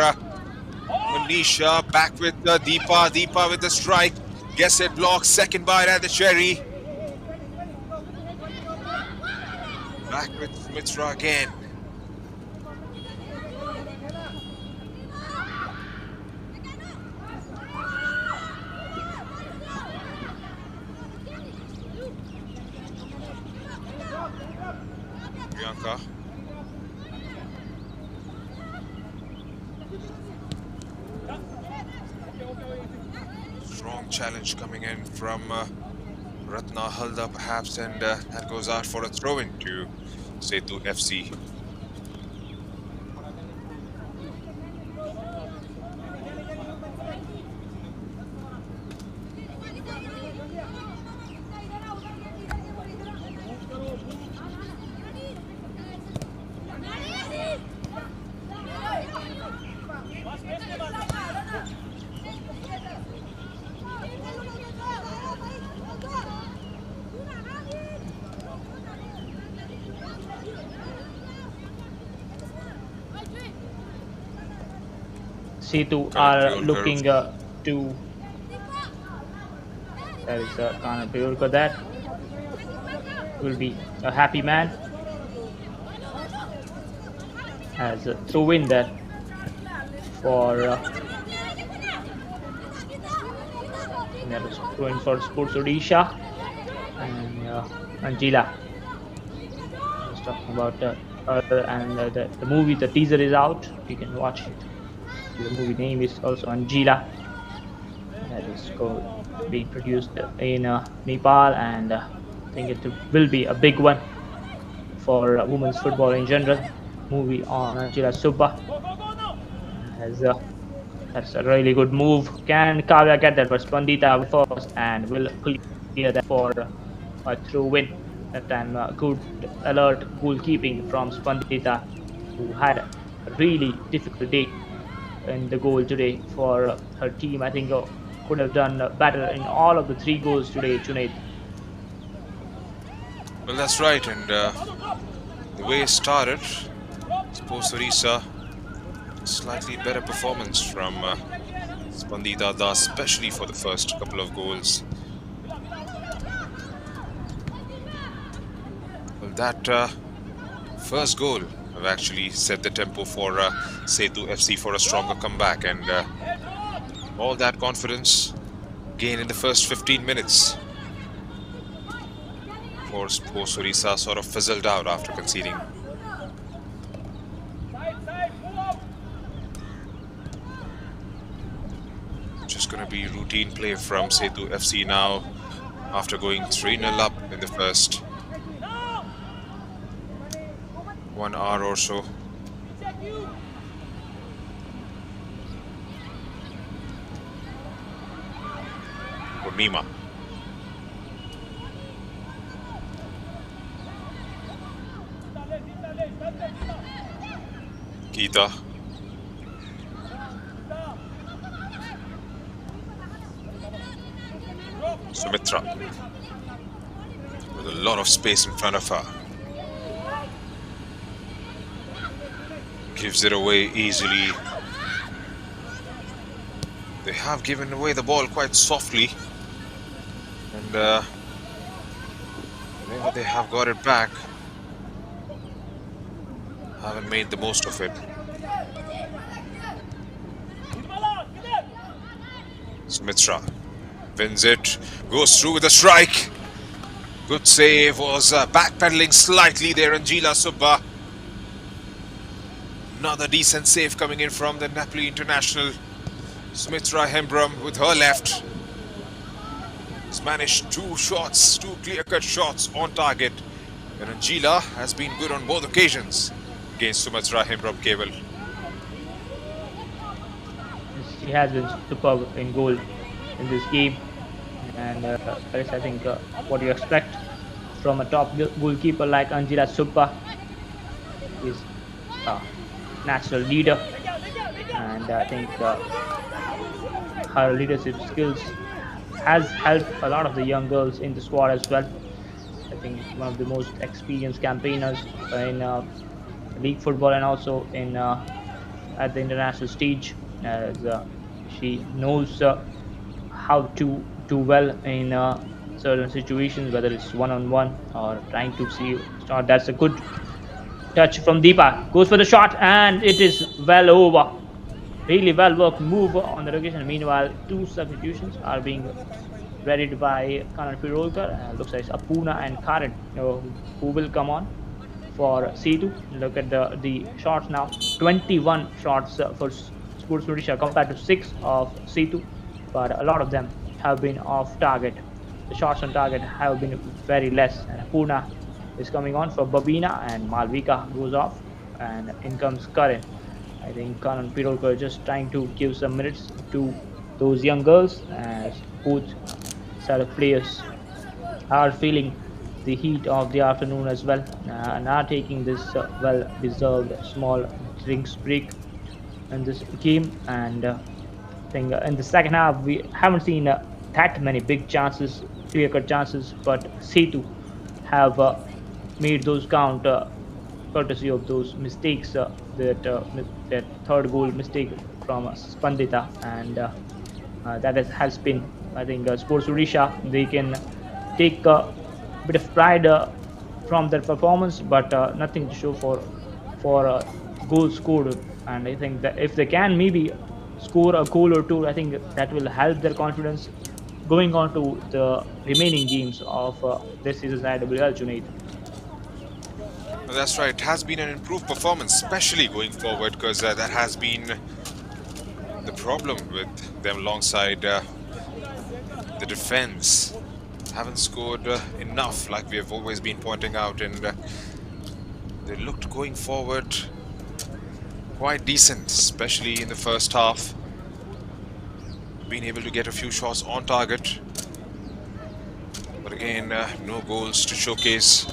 Manisha. Back with Deepa. Deepa with the strike. Gets it blocked. Second bite at the cherry. Back with Sumitra again. Priyanka. Strong challenge coming in from Ratna Halda perhaps, and that goes out for a throw-in to Setu FC. Sethu Correct, are Pure looking curve. to. There is Kana Pure that will be a happy man as a throw in there for that was throwing for Sports Odisha and Angela. I was talking about her and the movie, the teaser is out. You can watch it. The movie name is also Angela. That is being produced in Nepal, and I think it will be a big one for women's football in general. Movie on Angela Subba. As that's a really good move. Can Kavya get that? But Spandita first and will clear that for a throw-in. That time, good alert goalkeeping from Spandita, who had a really difficult day in the goal today for her team. I think could have done better in all of the 3 goals today, Junaid. Well, that's right, and the way it started, Sports Odisha, slightly better performance from Spandita Das, especially for the first couple of goals. Well, that first goal have actually set the tempo for Setu FC for a stronger comeback, and all that confidence gained in the first 15 minutes. For Sports Odisha sort of fizzled out after conceding. Just going to be routine play from Setu FC now after going 3-0 up in the first 1 hour or so. Nima. Geeta. Sumitra. With a lot of space in front of her. Gives it away easily. They have given away the ball quite softly. And whenever they have got it back, haven't made the most of it. Sumitra. Wins it. Goes through with a strike. Good save. Was backpedaling slightly there, Anjila Subba. Another decent save coming in from the Napoli international. Sumitra Hembram with her left. Has managed two clear-cut shots on target. And Anjila has been good on both occasions against Sumitra Hembram Keval. She has been superb in goal in this game, and Paris, I think what you expect from a top goalkeeper like Anjila Suppa is a natural leader, and I think her leadership skills has helped a lot of the young girls in the squad as well. I think one of the most experienced campaigners in league football and also in at the international stage, as she knows how to do well in certain situations, whether it's one-on-one or trying to see start. That's a good touch from Deepa. Goes for the shot, and it is well over. Really well worked move on the location. Meanwhile, two substitutions are being readied by Kanan Pirolkar. Looks like Apuna and Karan who will come on for Sethu. Look at the shots now. 21 shots for Sports Odisha compared to 6 of Sethu, but a lot of them have been off target. The shots on target have been very less. And Apuna is coming on for Babina, and Malvika goes off, and in comes Karan. I think Karan Pirolkar just trying to give some minutes to those young girls, as both set of players are feeling the heat of the afternoon as well, and are taking this well-deserved small drinks break in this game. And I think in the second half we haven't seen that many big chances, clear-cut chances, but Sethu have made those count, courtesy of those mistakes, that third goal mistake from Spandita, and that has been, I think, Sports Odisha, they can take a bit of pride from their performance, but nothing to show for goals scored. And I think that if they can maybe score a goal or two, I think that will help their confidence going on to the remaining games of this season's IWL, Junaid. Well, that's right. It has been an improved performance, especially going forward, because that has been the problem with them alongside the defense. Haven't scored enough, like we have always been pointing out, and they looked going forward quite decent, especially in the first half. Been able to get a few shots on target, but again, no goals to showcase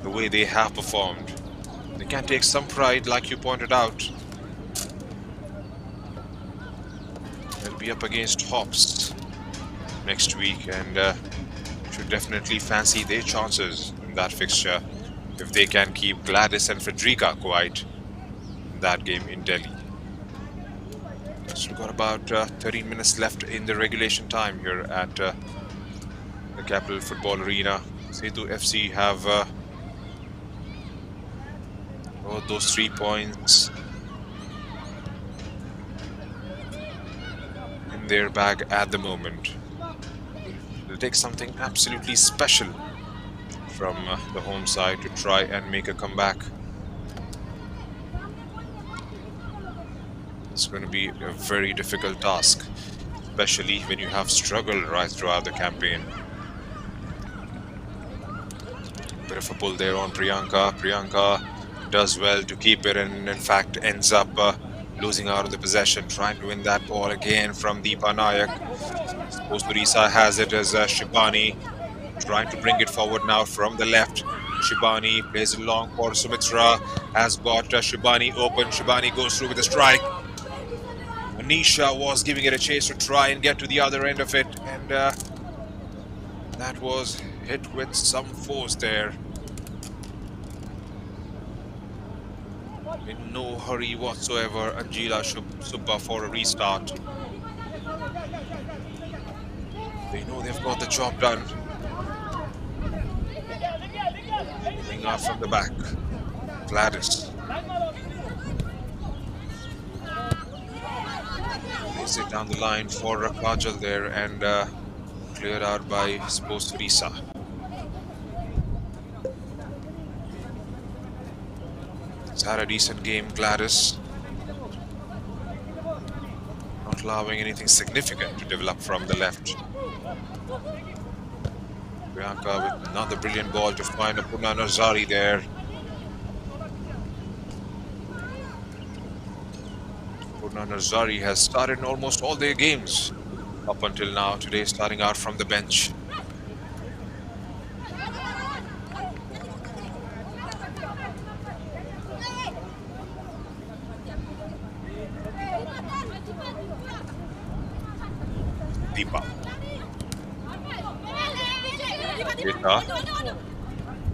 the way they have performed. They can take some pride, like you pointed out. They'll be up against Hops next week, and should definitely fancy their chances in that fixture if they can keep Gladys and Frederica quiet in that game in Delhi. So we've got about 13 minutes left in the regulation time here at the Capital Football Arena. Setu FC have those 3 points in their bag at the moment. It'll take something absolutely special from the home side to try and make a comeback. It's going to be a very difficult task, especially when you have struggled right throughout the campaign. Bit of a pull there on Priyanka. Priyanka does well to keep it, and in fact ends up losing out of the possession, trying to win that ball again from Deepa Nayak. Sports Odisha has it as Shibani trying to bring it forward now from the left. Shibani plays it long for Sumitra, has got Shibani open. Shibani goes through with a strike. Anisha was giving it a chase to try and get to the other end of it, and that was hit with some force there. In no hurry whatsoever, Anjila Subba for a restart. They know they've got the job done. Coming out from the back, Gladys. Plays it down the line for Kajal there, and Cleared out by Sports Odisha. It's had a decent game, Gladys. Not allowing anything significant to develop from the left. Priyanka with another brilliant ball to find Apurna Nazari there. Apurna Nazari has started in almost all their games up until now. Today starting out from the bench. Deepa.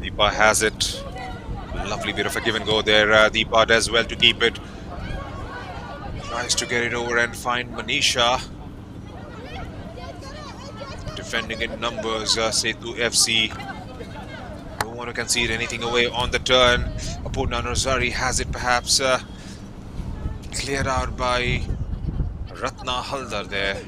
Deepa has it. Lovely bit of a give and go there. Deepa does well to keep it. Tries to get it over and find Manisha. Defending in numbers, Setu FC. Don't want to concede anything away on the turn. Apurna Nazari has it perhaps cleared out by Ratna Haldar there.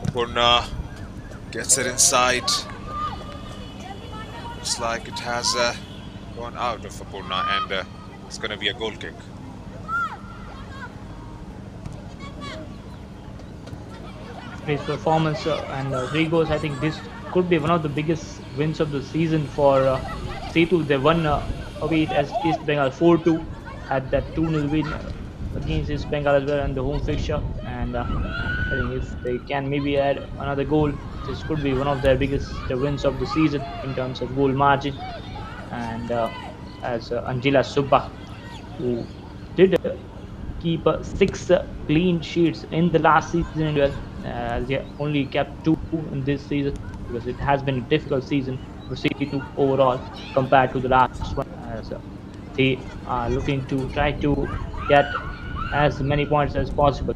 Apurna gets it inside. Looks like it has gone out of Apurna, and it's going to be a goal kick. His performance and 3 goals. I think this could be one of the biggest wins of the season for Sethu. They won away as East Bengal 4-2, had that 2-0 win against East Bengal as well and the home fixture. And I think if they can maybe add another goal, this could be one of their biggest wins of the season in terms of goal margin. And as Anjila Subba, who did keep 6 clean sheets in the last season, as he only kept 2 in this season, because it has been a difficult season for Sethu overall compared to the last one. As they are looking to try to get as many points as possible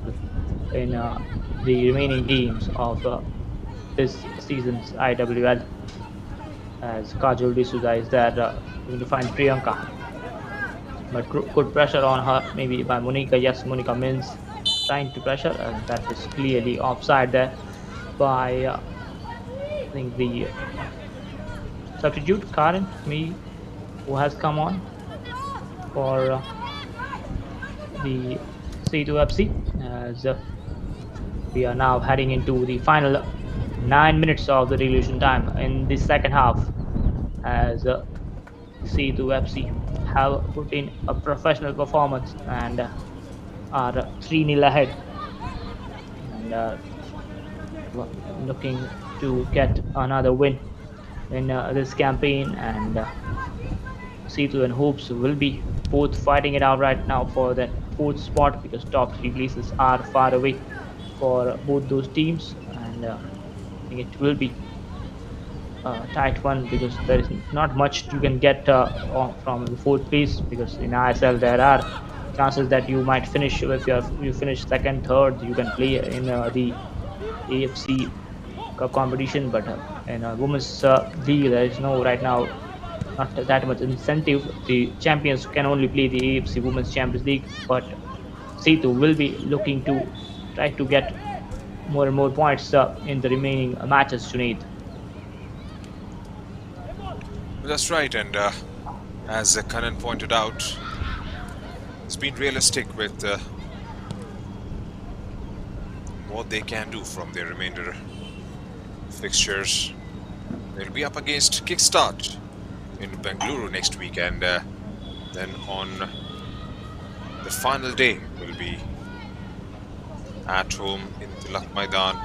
in the remaining games of this season's IWL, as Kajol D'Souza is there going to find Priyanka. But good pressure on her, maybe by Monica. Yes, Monica Mins trying to pressure, and that is clearly offside there by I think the substitute Karen, who has come on for the Setu FC, as we are now heading into the final 9 minutes of the regulation time in the second half, as Setu FC have put in a professional performance and are 3-0 ahead, and looking to get another win in this campaign. And Sethu and Hoops will be both fighting it out right now for that 4th spot, because top 3 places are far away for both those teams. And I think it will be a tight one, because there is not much you can get from the 4th place, because in ISL there are chances that you might finish. If you finish 2nd, 3rd, you can play in the AFC Cup competition. But in a women's league, there is no right now not that much incentive. The champions can only play the AFC Women's Champions League, but Sethu will be looking to try to get more and more points in the remaining matches, Junaid. That's right, and as Kanan pointed out, it's been realistic with what they can do from their remainder fixtures. They'll be up against Kickstart in Bengaluru next week, and then on the final day will be at home in Tilak Maidan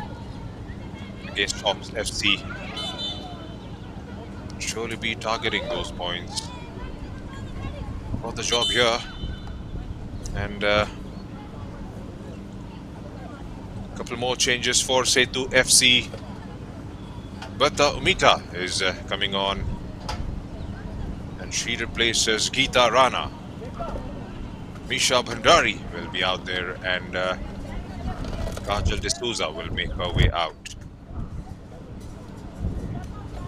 against Top FC. Surely be targeting those points. Got the job here, and a couple more changes for Setu FC. But Umita is coming on, and she replaces Geeta Rana. Misha Bhandari will be out there, and Kajal D'Souza will make her way out.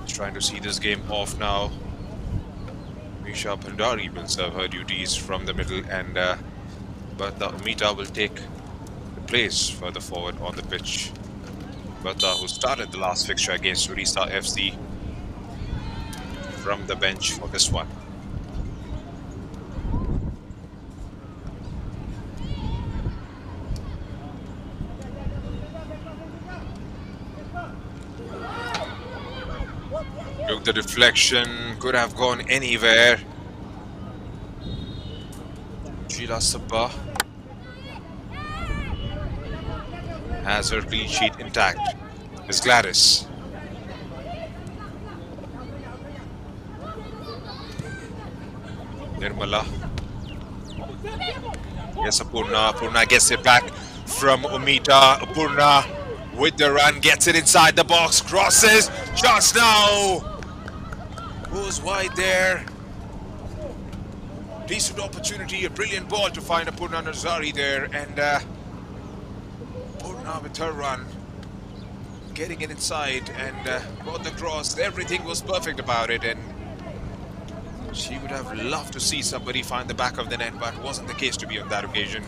Just trying to see this game off now. Misha Pandari will serve her duties from the middle, and Bertha Umita will take the place further forward on the pitch. Bertha, who started the last fixture against Odisha FC, from the bench for this one. Look, the deflection could have gone anywhere. Sheila Sabba has her clean sheet intact. Miss Gladys. Nirmala. Yes, Apurna. Apurna gets it back from Umita. Apurna with the run, gets it inside the box, crosses just now. Goes wide there. Decent opportunity, a brilliant ball to find Apurna Nazari there, and Apurna with her run, getting it inside and got the cross. Everything was perfect about it, and she would have loved to see somebody find the back of the net, but wasn't the case to be on that occasion.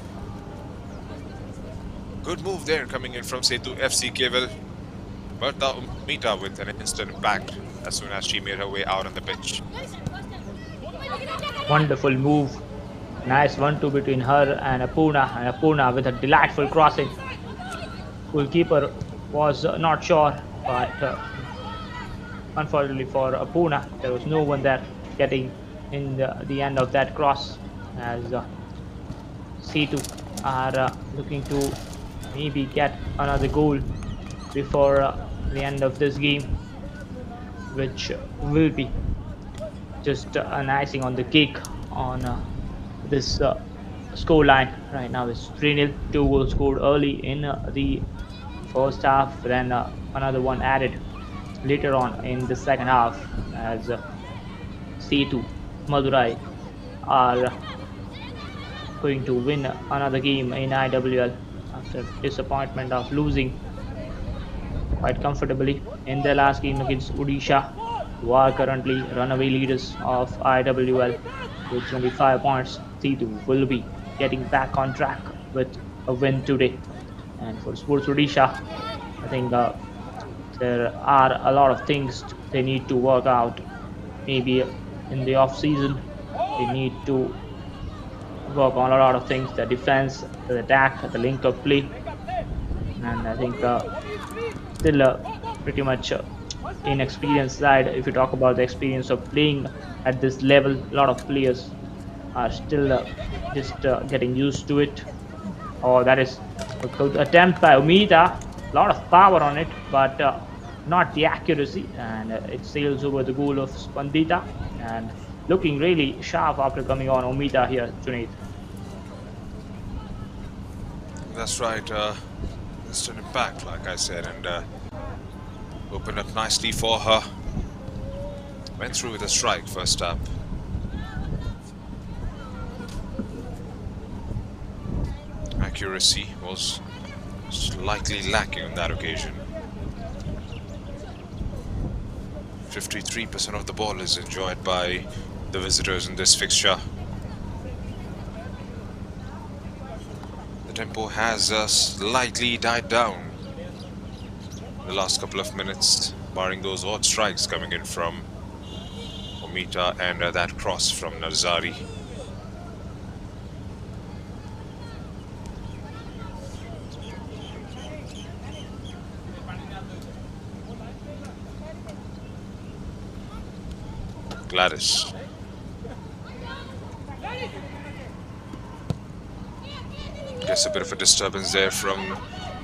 Good move there coming in from Setu FC Keval. Bertha Umita with an instant impact as soon as she made her way out on the pitch. Wonderful move. Nice 1-2 between her and Apurna with a delightful crossing. Goalkeeper was not sure, but unfortunately for Apurna, there was no one there getting in the end of that cross, as Sethu are looking to maybe get another goal before the end of this game, which will be just an icing on the cake on this scoreline. Right now it's 3-0. 2 goals scored early in the first half, then another one added later on in the second half, as Sethu Madurai are going to win another game in IWL after disappointment of losing quite comfortably in their last game against Odisha, who are currently runaway leaders of IWL with 25 points. Sethu will be getting back on track with a win today. And for Sports Odisha, I think there are a lot of things they need to work out. Maybe in the off season, they need to work on a lot of things: the defense, the attack, the link of play. And I think still pretty much inexperienced side. If you talk about the experience of playing at this level, a lot of players are still just getting used to it. Oh, that is a good attempt by Umita. A lot of power on it, but not the accuracy, and it sails over the goal of Spandita, and looking really sharp after coming on Umita here, Junaid. That's right. Instant impact, like I said, and opened up nicely for her. Went through with a strike first up. Accuracy was slightly lacking on that occasion. 53% of the ball is enjoyed by the visitors in this fixture. The tempo has slightly died down the last couple of minutes, barring those odd strikes coming in from Umita and that cross from Nazari. Gladys. Guess a bit of a disturbance there from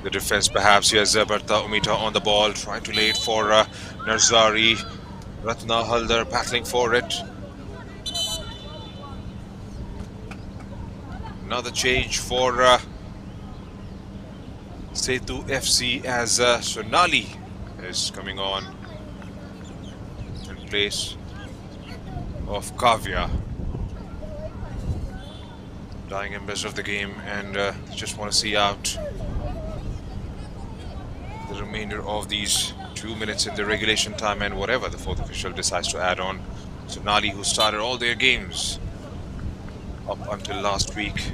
the defense, perhaps. Here's Bertha Umita on the ball, trying to lay it for Nazari. Ratna Haldar battling for it. Another change for Setu FC, as Sonali is coming on in place of Kavya. Dying embers of the game, and just want to see out the remainder of these 2 minutes in the regulation time and whatever the fourth official decides to add on. Sonali, who started all their games up until last week,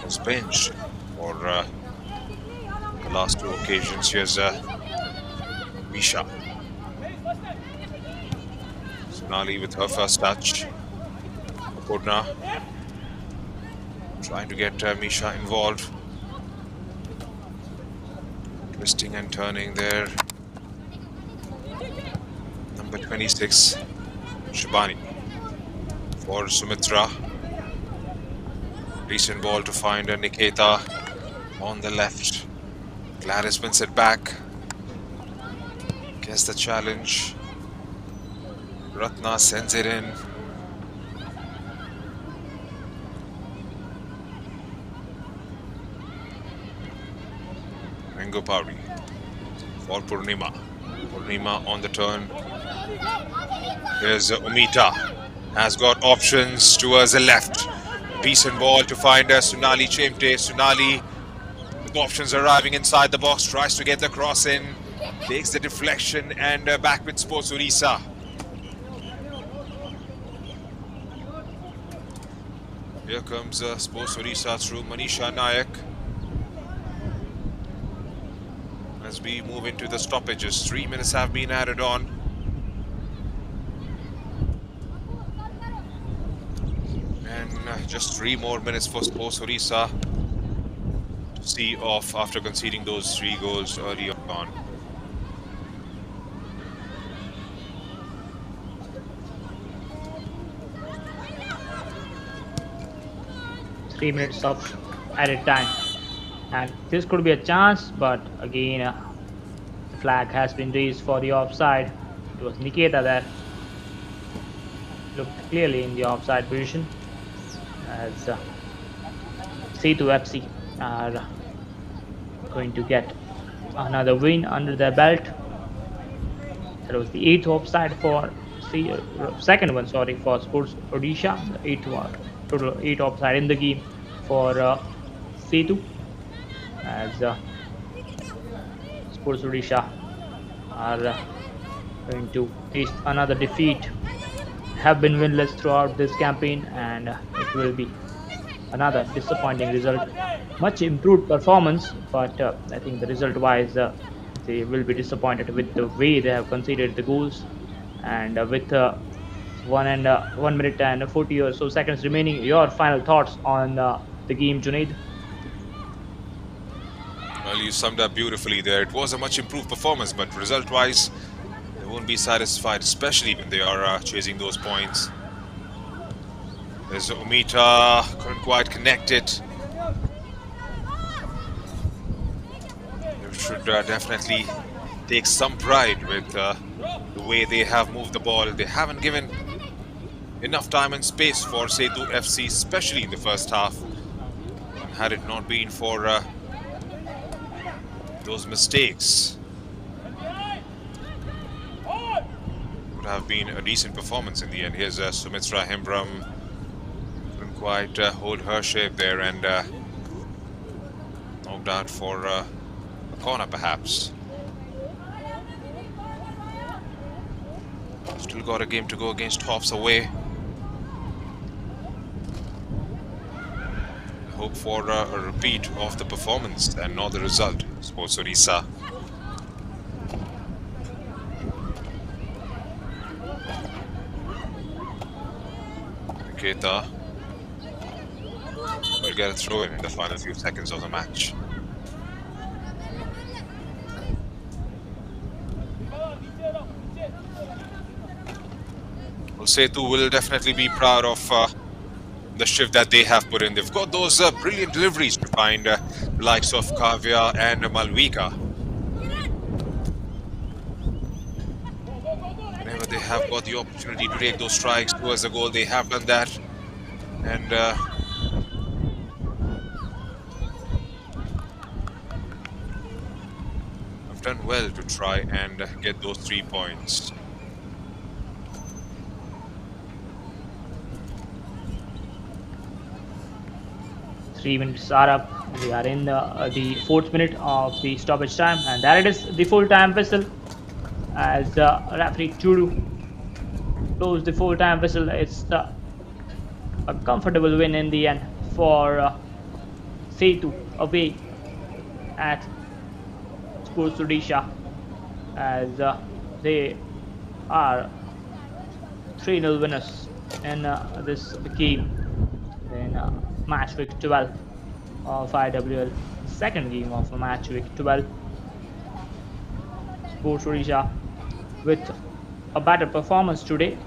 was benched for the last two occasions. Here's Misha. Sonali with her first touch. Purna trying to get Misha involved. Twisting and turning there. Number 26, Shubhani for Sumitra. Decent ball to find Niketa on the left. Gladys wins it back. Gets the challenge. Ratna sends it in. Ringo Pauri for Purnima. Purnima on the turn. Here's Umita. Has got options towards the left. Decent ball to find Sonali Chemte. Sonali with options arriving inside the box. Tries to get the cross in. Takes the deflection and back with Sports Odisha. Here comes Sports Odisha through Manisha Nayak. As we move into the stoppages, 3 minutes have been added on. And just 3 more minutes for Sports Odisha to see off after conceding those 3 goals early on. Three minutes of added time, and this could be a chance, but again the flag has been raised for the offside. It was Niketa that looked clearly in the offside position, as Setu FC are going to get another win under their belt. That was the 8th offside for second one, sorry, for Sports Odisha. The 8th one, total 8 offside in the game for Sethu, as Sports Odisha are going to face another defeat. Have been winless throughout this campaign, and it will be another disappointing result. Much improved performance, but I think the result wise they will be disappointed with the way they have conceded the goals. And with 1 minute and 40 or so seconds remaining, your final thoughts on the game, Junaid? Well, you summed up beautifully there. It was a much improved performance, but result-wise, they won't be satisfied, especially when they are chasing those points. There's Umita, couldn't quite connect it. They should definitely take some pride with the way they have moved the ball. They haven't given enough time and space for Setu FC, especially in the first half. And had it not been for those mistakes, would have been a decent performance in the end. Here's Sumitra Hembram. Couldn't quite hold her shape there, and knocked out for a corner perhaps. Still got a game to go against Hoffs away. Hope for a repeat of the performance and not the result. Sports Odisha. Niketa will get a throw in the final few seconds of the match. Well, Sethu will definitely be proud of the shift that they have put in. They've got those brilliant deliveries to find the likes of Kavya and Malvika. Whenever they have got the opportunity to take those strikes towards the goal, they have done that. And have done well to try and get those 3 points. Three minutes are up. We are in the fourth minute of the stoppage time, and there it is, the full-time whistle as referee Turu blows the full-time whistle. It's a comfortable win in the end for Setu away at Sports Odisha as they are 3-0 winners in this game in match week 12 of IWL, the second game of match week 12. Sports Odisha with a better performance today,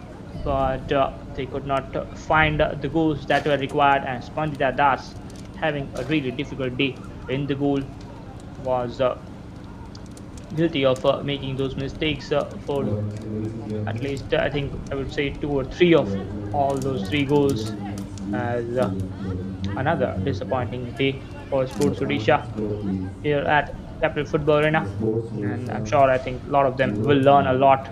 but they could not find the goals that were required, and Spandita Das having a really difficult day in the goal was guilty of making those mistakes for at least I think I would say two or three of all those three goals as another disappointing day for Sports Odisha here at Capital Football Arena. And I'm sure I think a lot of them will learn a lot.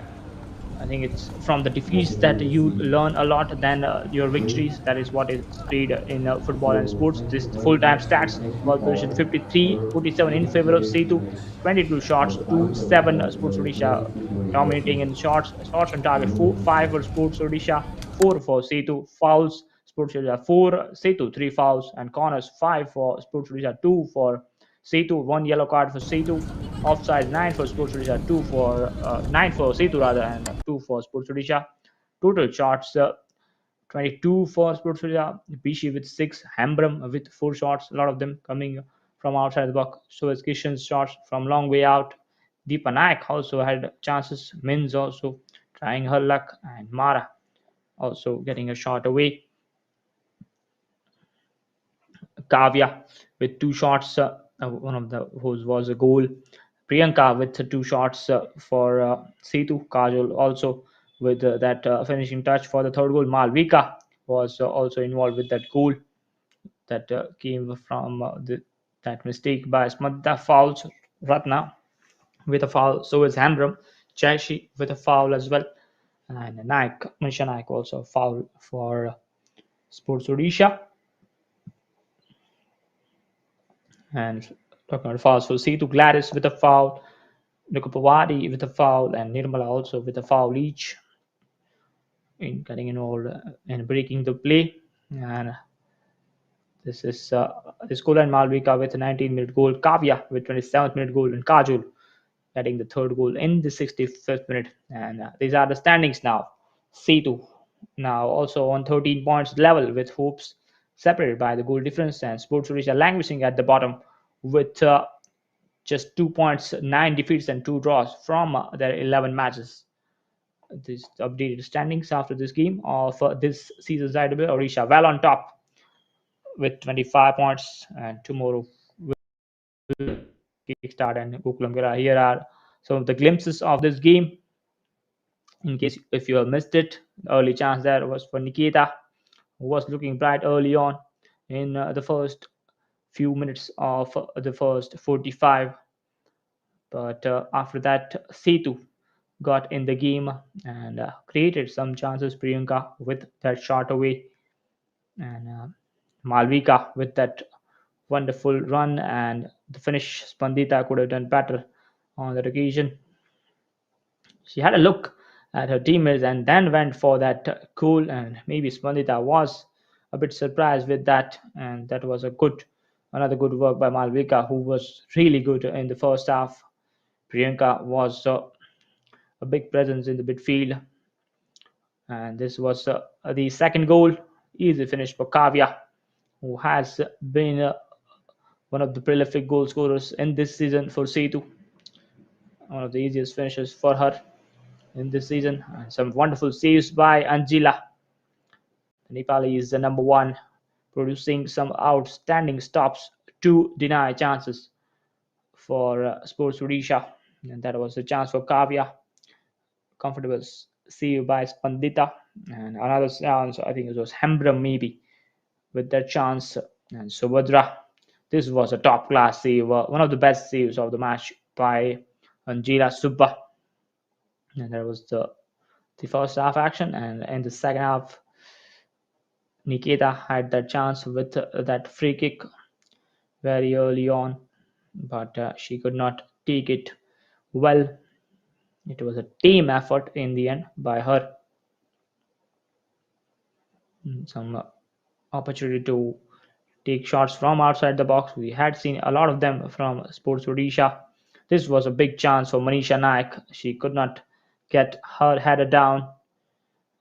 I think it's from the defeats that you learn a lot than your victories. That is what is played in football and sports. This full-time stats: ball position 53-47 in favor of Sethu, 22 shots to 7 Sports Odisha dominating in shots on target 5 for Sports Odisha, 4 for Sethu, fouls Sports Odisha 4, Sethu 3 fouls, and corners 5 for Sports Odisha, 2 for Sethu, 1 yellow card for Sethu, offside 9 for Sports Odisha, 2 for 9 for Setu rather, and 2 for Sports Odisha. Total shots 22 for Sports Odisha, Bishi with 6, Hambram with 4 shots, a lot of them coming from outside the box. So as Kishan's shots from long way out. Deepa Naik also had chances, Mins also trying her luck, and Mara also getting a shot away. Kavya with 2 shots. One of the whose was a goal. Priyanka with 2 shots for Setu. Kajol also with that finishing touch for the third goal. Malvika was also involved with that goal that came from that mistake by Smadda. Fouls. Ratna with a foul. So is Hamram. Chashi with a foul as well. And Naik, Manisha Naik also foul for Sports Odisha. And talking about fouls, so Setu Gladys with a foul, Nikopawadi with a foul, and Nirmala also with a foul each in getting involved in breaking the play. And this is this goal and Malvika with a 19-minute goal, Kavya with 27th minute goal, and Kajul getting the third goal in the 65th minute. And these are the standings now. Setu now also on 13 points level with hopes separated by the goal difference, and Sports Odisha languishing at the bottom with just 2 points, 9 defeats, and 2 draws from their 11 matches. These updated standings after this game of this season's IWL. Odisha well on top with 25 points, and tomorrow will kickstart and Gokulam Gira. Here are some of the glimpses of this game. In case if you have missed it, the early chance there was for Nikita, who was looking bright early on in the first few minutes of the first 45. But after that, Setu got in the game and created some chances. Priyanka with that shot away, and Malvika with that wonderful run and the finish. Spandita could have done better on that occasion. She had a look at her teammates and then went for that goal, and maybe Spandita was a bit surprised with that, and that was another good work by Malvika, who was really good in the first half. Priyanka was a big presence in the midfield. And this was the second goal. Easy finish for Kavya, who has been one of the prolific goal scorers in this season for Setu. One of the easiest finishes for her in this season. And some wonderful saves by Angela. The Nepali is the number one, producing some outstanding stops to deny chances for Sports Odisha. And that was a chance for Kavya. Comfortable save by Spandita, and another chance, I think it was Hembram maybe, with that chance, and Subhadra. This was a top class save, one of the best saves of the match by Angela Subba. And that was the first half action, and in the second half, Nikita had that chance with that free kick very early on, but she could not take it well. It was a team effort in the end by her. Some opportunity to take shots from outside the box. We had seen a lot of them from Sports Odisha. This was a big chance for Manisha Naik. She could not get her header down.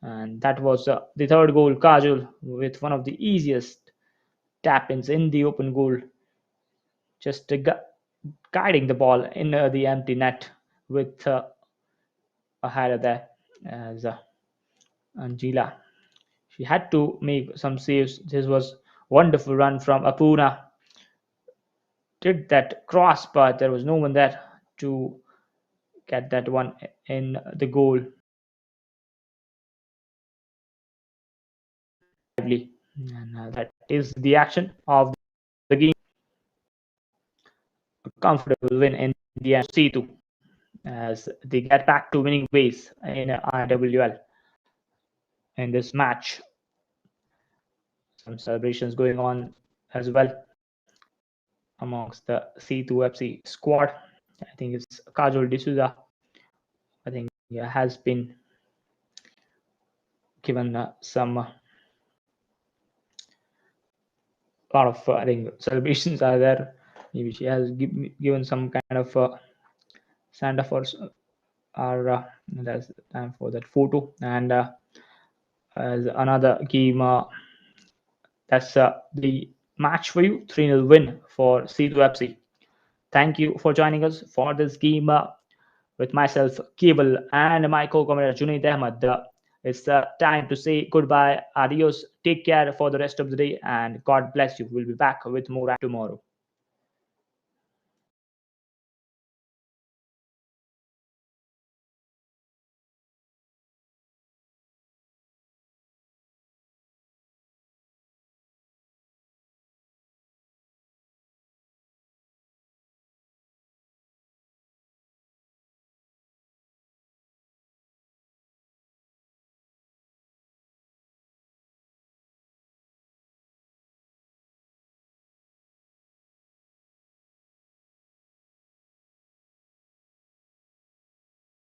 And that was the third goal. Kajul with one of the easiest tap ins in the open goal, just guiding the ball in the empty net with a header there as Angela. She had to make some saves. This was wonderful run from Apuna. Did that cross, but there was no one there to get that one in the goal. And that is the action of the game. A comfortable win in the end. Setu as they get back to winning ways in IWL in this match. Some celebrations going on as well amongst the Setu FC squad. I think it's Kajol D'Souza. I think has been given some lot of I think celebrations are there. Maybe she has given some kind of send off or that's time for that photo. And as another game, that's the match for you. 3-0 win for Setu FC. Thank you for joining us for this game with myself, Cable, and my co-commentator Junaid Ahmad. It's time to say goodbye, adios, take care for the rest of the day, and God bless you. We'll be back with more tomorrow.